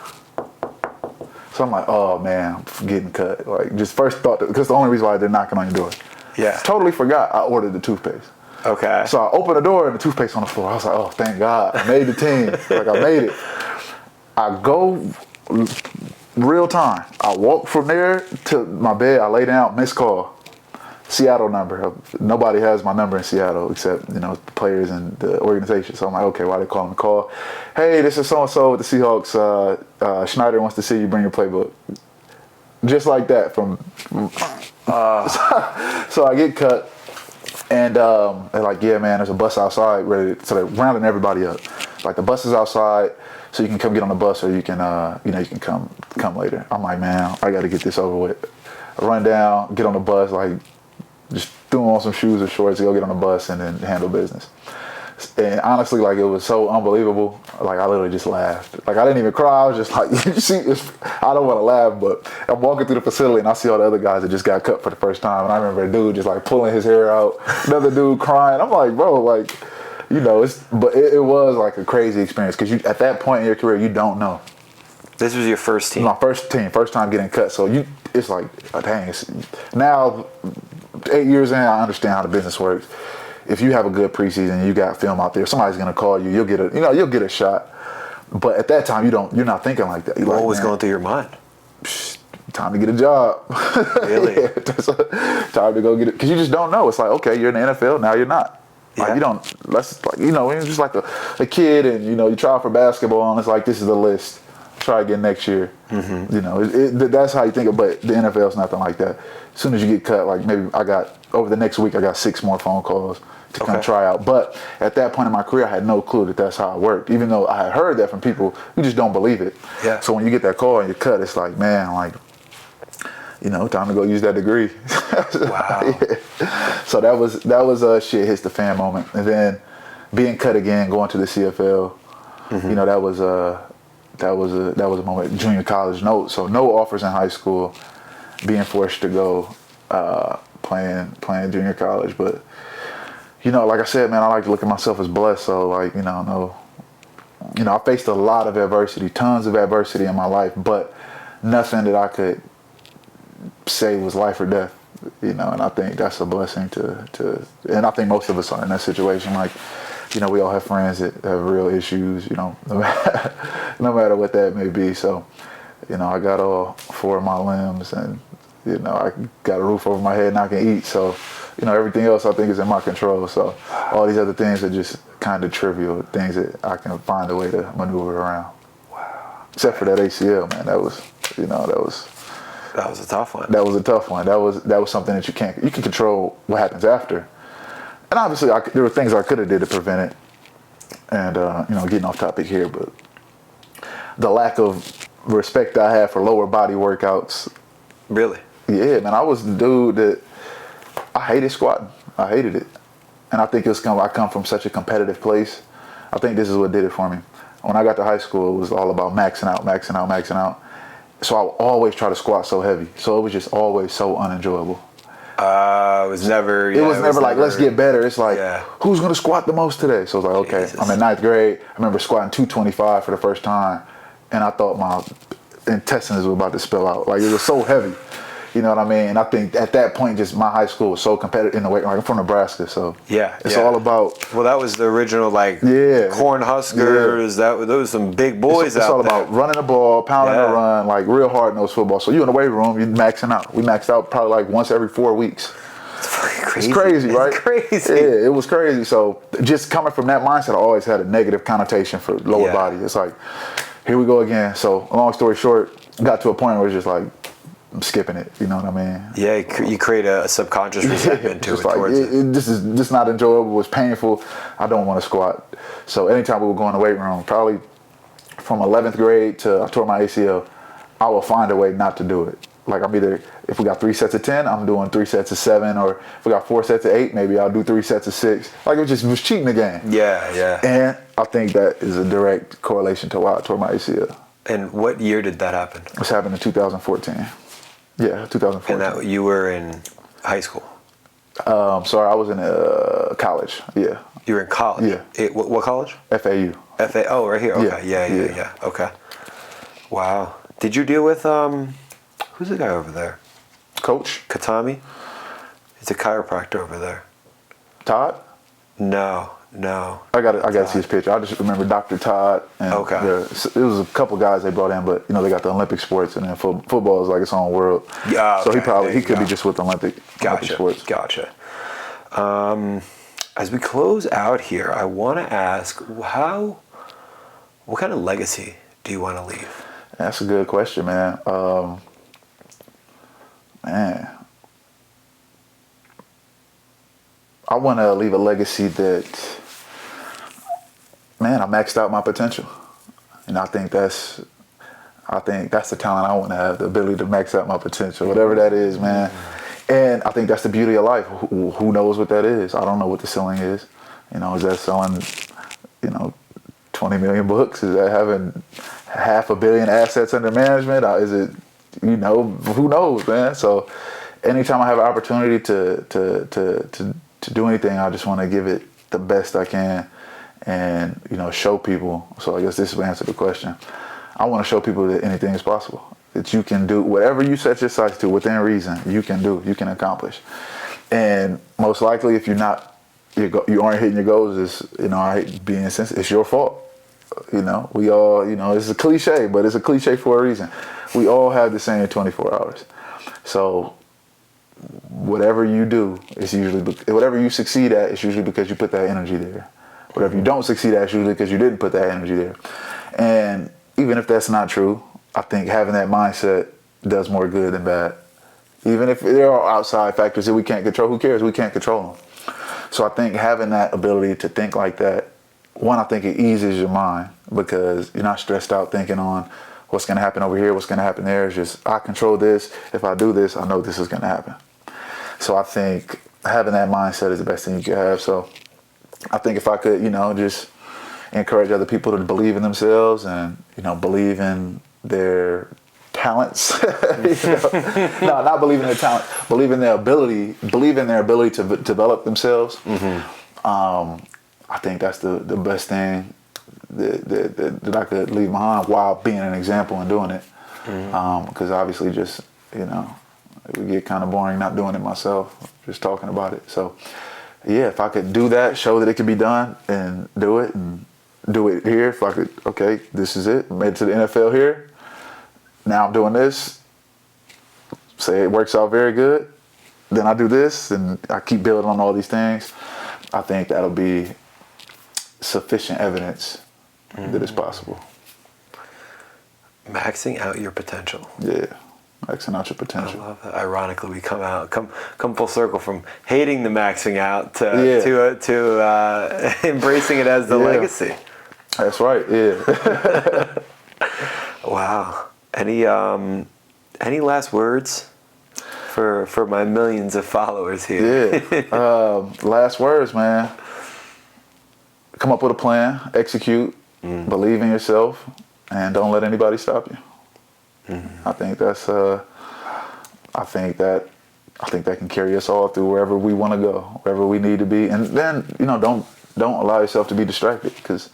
so I'm like, oh man, I'm getting cut. Like, just first thought, because the only reason why I did knocking on your door. Yeah. Totally forgot I ordered the toothpaste. Okay. So I opened the door and the toothpaste on the floor. I was like, oh, thank God. I made the team. Like, I made it. I go real time. I walk from there to my bed. I lay down, missed call. Seattle number. Nobody has my number in Seattle except, you know, the players and the organization. So I'm like, okay, why they calling me? Call. Hey, this is so-and-so with the Seahawks. Schneider wants to see you bring your playbook. Just like that. So I get cut. And they're like, yeah, man, there's a bus outside ready. So they're rounding everybody up. Like, the bus is outside, so you can come get on the bus, or you can, you can come later. I'm like, man, I got to get this over with. I run down, get on the bus, like, just threw on some shoes or shorts to go get on the bus and then handle business. And honestly, like, it was so unbelievable. Like, I literally just laughed. Like, I didn't even cry. I was just like, you see, I don't want to laugh, but I'm walking through the facility and I see all the other guys that just got cut for the first time. And I remember a dude just like pulling his hair out, another dude crying. I'm like, bro, like, you know, it was like a crazy experience, because at that point in your career, you don't know. This was your first team? My first team, first time getting cut. So it's like, dang, now 8 years in, I understand how the business works. If you have a good preseason, you got film out there, somebody's gonna call you. You'll get a shot. But at that time, you're not thinking like that. What was going through your mind? Time to get a job. Really? Yeah, time to go get it, because you just don't know. It's like, okay, you're in the NFL, now you're not. Like, yeah. you don't. Let's, like, you know, you're just like a kid, and you know, you try out for basketball, and it's like, this is the list. Try again next year. Mm-hmm. You know, that's how you think of. But the NFL is nothing like that. As soon as you get cut, like, maybe over the next week, I got 6 more phone calls to come try out. But at that point in my career, I had no clue that that's how it worked. Even though I had heard that from people, you just don't believe it. Yeah. So when you get that call and you're cut, it's like, man, like, you know, time to go use that degree. Wow. Yeah. So that was shit hits the fan moment. And then being cut again, going to the CFL, mm-hmm. you know, that was a moment. Junior college, no offers in high school, being forced to go playing junior college. But, you know, like I said, man, I like to look at myself as blessed. So, like, I faced a lot of adversity, tons of adversity in my life, but nothing that I could say was life or death. You know, and I think that's a blessing and I think most of us are in that situation. Like, you know, we all have friends that have real issues, you know, no matter what that may be. So, you know, I got all 4 of my limbs, and, you know, I got a roof over my head and I can eat. So, you know, everything else I think is in my control. So all these other things are just kind of trivial things that I can find a way to maneuver around. Wow. Except for that ACL, man. That was a tough one. That was a tough one. That was something that you can control what happens after. And obviously, there were things I could have did to prevent it. And, you know, getting off topic here, but the lack of respect I had for lower body workouts. Really? Yeah, man. I was the dude that I hated squatting. I hated it. And I think I come from such a competitive place. I think this is what did it for me. When I got to high school, it was all about maxing out. So I would always try to squat so heavy. So it was just always so unenjoyable. It was never. It was never like, let's get better. It's like, yeah. Who's gonna squat the most today? So it's like, okay, Jesus. I'm in 9th grade. I remember squatting 225 for the first time, and I thought my intestines were about to spill out. Like, it was so heavy. You know what I mean? And I think at that point, just my high school was so competitive in the weight. Like, I'm from Nebraska, so it's all about. Well, that was the original corn Huskers. Those were some big boys it's out all there. about running the ball, pounding the run, like real hard nose football. So you in the weight room, you maxing out. We maxed out probably like once every 4 weeks. It's fucking crazy. It's crazy, right? It's crazy. Yeah, it was crazy. So just coming from that mindset, I always had a negative connotation for lower body. It's like, here we go again. So long story short, got to a point where it's just like, I'm skipping it. You know what I mean? Yeah, you create a subconscious resentment to it towards it. This is not enjoyable. It's painful. I don't want to squat. So anytime we would go in the weight room, probably from 11th grade to I tore my ACL, I will find a way not to do it. Like, I'm either, if we got 3 sets of 10, I'm doing 3 sets of 7, or if we got 4 sets of 8, maybe I'll do 3 sets of 6. Like, it was cheating the game. Yeah. And I think that is a direct correlation to why I tore my ACL. And what year did that happen? This happened in 2014. Yeah, 2014. And that you were in high school? Sorry, I was in college. Yeah. You were in college? Yeah. What college? FAU. Oh, right here. Okay. Yeah. Okay. Wow. Did you deal with who's the guy over there? Coach Katami? He's a chiropractor over there. Todd? No. I got to see his picture. I just remember Dr. Todd. And okay. It was a couple guys they brought in, but they got the Olympic sports, and then football is like its own world. Yeah. Okay. So he could be just with Olympic sports. Gotcha. As we close out here, I want to ask what kind of legacy do you want to leave? That's a good question, man. I want to leave a legacy that, I maxed out my potential, and I think that's the talent I want to have, the ability to max out my potential, whatever that is, man. And I think that's the beauty of life. Who knows what that is? I don't know what the ceiling is. Is that selling, 20 million books? Is that having $500 million assets under management? Is it, who knows, man? So anytime I have an opportunity to do anything, I just want to give it the best I can and, show people. So I guess this will answer the question. I want to show people that anything is possible, that you can do whatever you set your sights to within reason, you can accomplish. And most likely, if you aren't hitting your goals, I hate being insensitive, it's your fault. We all, it's a cliche, but it's a cliche for a reason. We all have the same 24 hours. So whatever you do, whatever you succeed at, it's usually because you put that energy there. Whatever you don't succeed at, it's usually because you didn't put that energy there. And even if that's not true, I think having that mindset does more good than bad. Even if there are outside factors that we can't control, who cares? We can't control them. So I think having that ability to think like that, one, I think it eases your mind because you're not stressed out thinking on what's going to happen over here, what's going to happen there. It's just, I control this. If I do this, I know this is going to happen. So I think having that mindset is the best thing you can have. So I think if I could, just encourage other people to believe in themselves and, believe in their talents. No, not believe in their talent, believe in their ability to develop themselves. I think that's the best thing that I could leave behind while being an example and doing it. Because obviously just, it would get kind of boring not doing it myself, just talking about it. So yeah, if I could do that, show that it could be done and do it here. If I could, okay, this is it. Made it to the NFL here. Now I'm doing this. Say it works out very good. Then I do this and I keep building on all these things. I think that'll be sufficient evidence that it's possible. Maxing out your potential. Yeah, maxing out your potential. I love that. Ironically, we come full circle from hating the maxing out to embracing it as the legacy. That's right. Yeah. Wow. Any last words for my millions of followers here? Yeah. Last words, man. Come up with a plan, execute, believe in yourself, and don't let anybody stop you. I think that's I think that can carry us all through wherever we want to go, wherever we need to be. And then, don't allow yourself to be distracted, because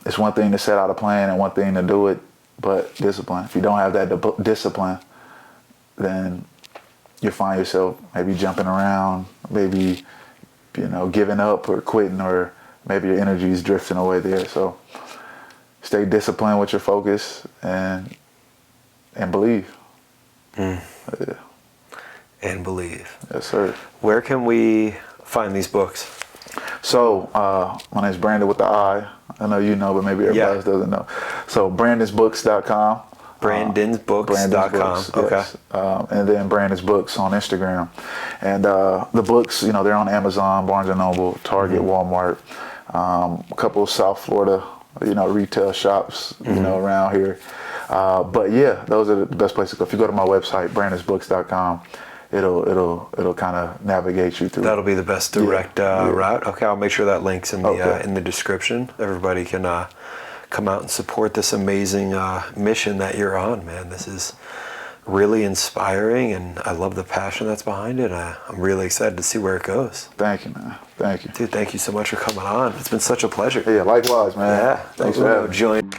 it's one thing to set out a plan and one thing to do it, but discipline. If you don't have that discipline, then you find yourself maybe jumping around, maybe, giving up or quitting, or maybe your energy is drifting away there. So stay disciplined with your focus and believe. Yeah. And believe. Yes, sir. Where can we find these books? So, my name's Brandin with the I. I know you know, but maybe everybody else doesn't know. So, brandinsbooks.com. Brandinsbooks.com. Okay. Yes. And then Brandin's Books on Instagram. And the books, they're on Amazon, Barnes & Noble, Target, Walmart, a couple of South Florida, retail shops, around here. But yeah, those are the best places to go. If you go to my website, brandinsbooks.com, it'll kind of navigate you through. That'll be the best direct route. Okay, I'll make sure that link's in the description. Everybody can come out and support this amazing mission that you're on, man. This is really inspiring, and I love the passion that's behind it. I'm really excited to see where it goes. Thank you, man. Thank you. Dude, thank you so much for coming on. It's been such a pleasure. Yeah, likewise, man. Yeah. Thanks for having me. Join.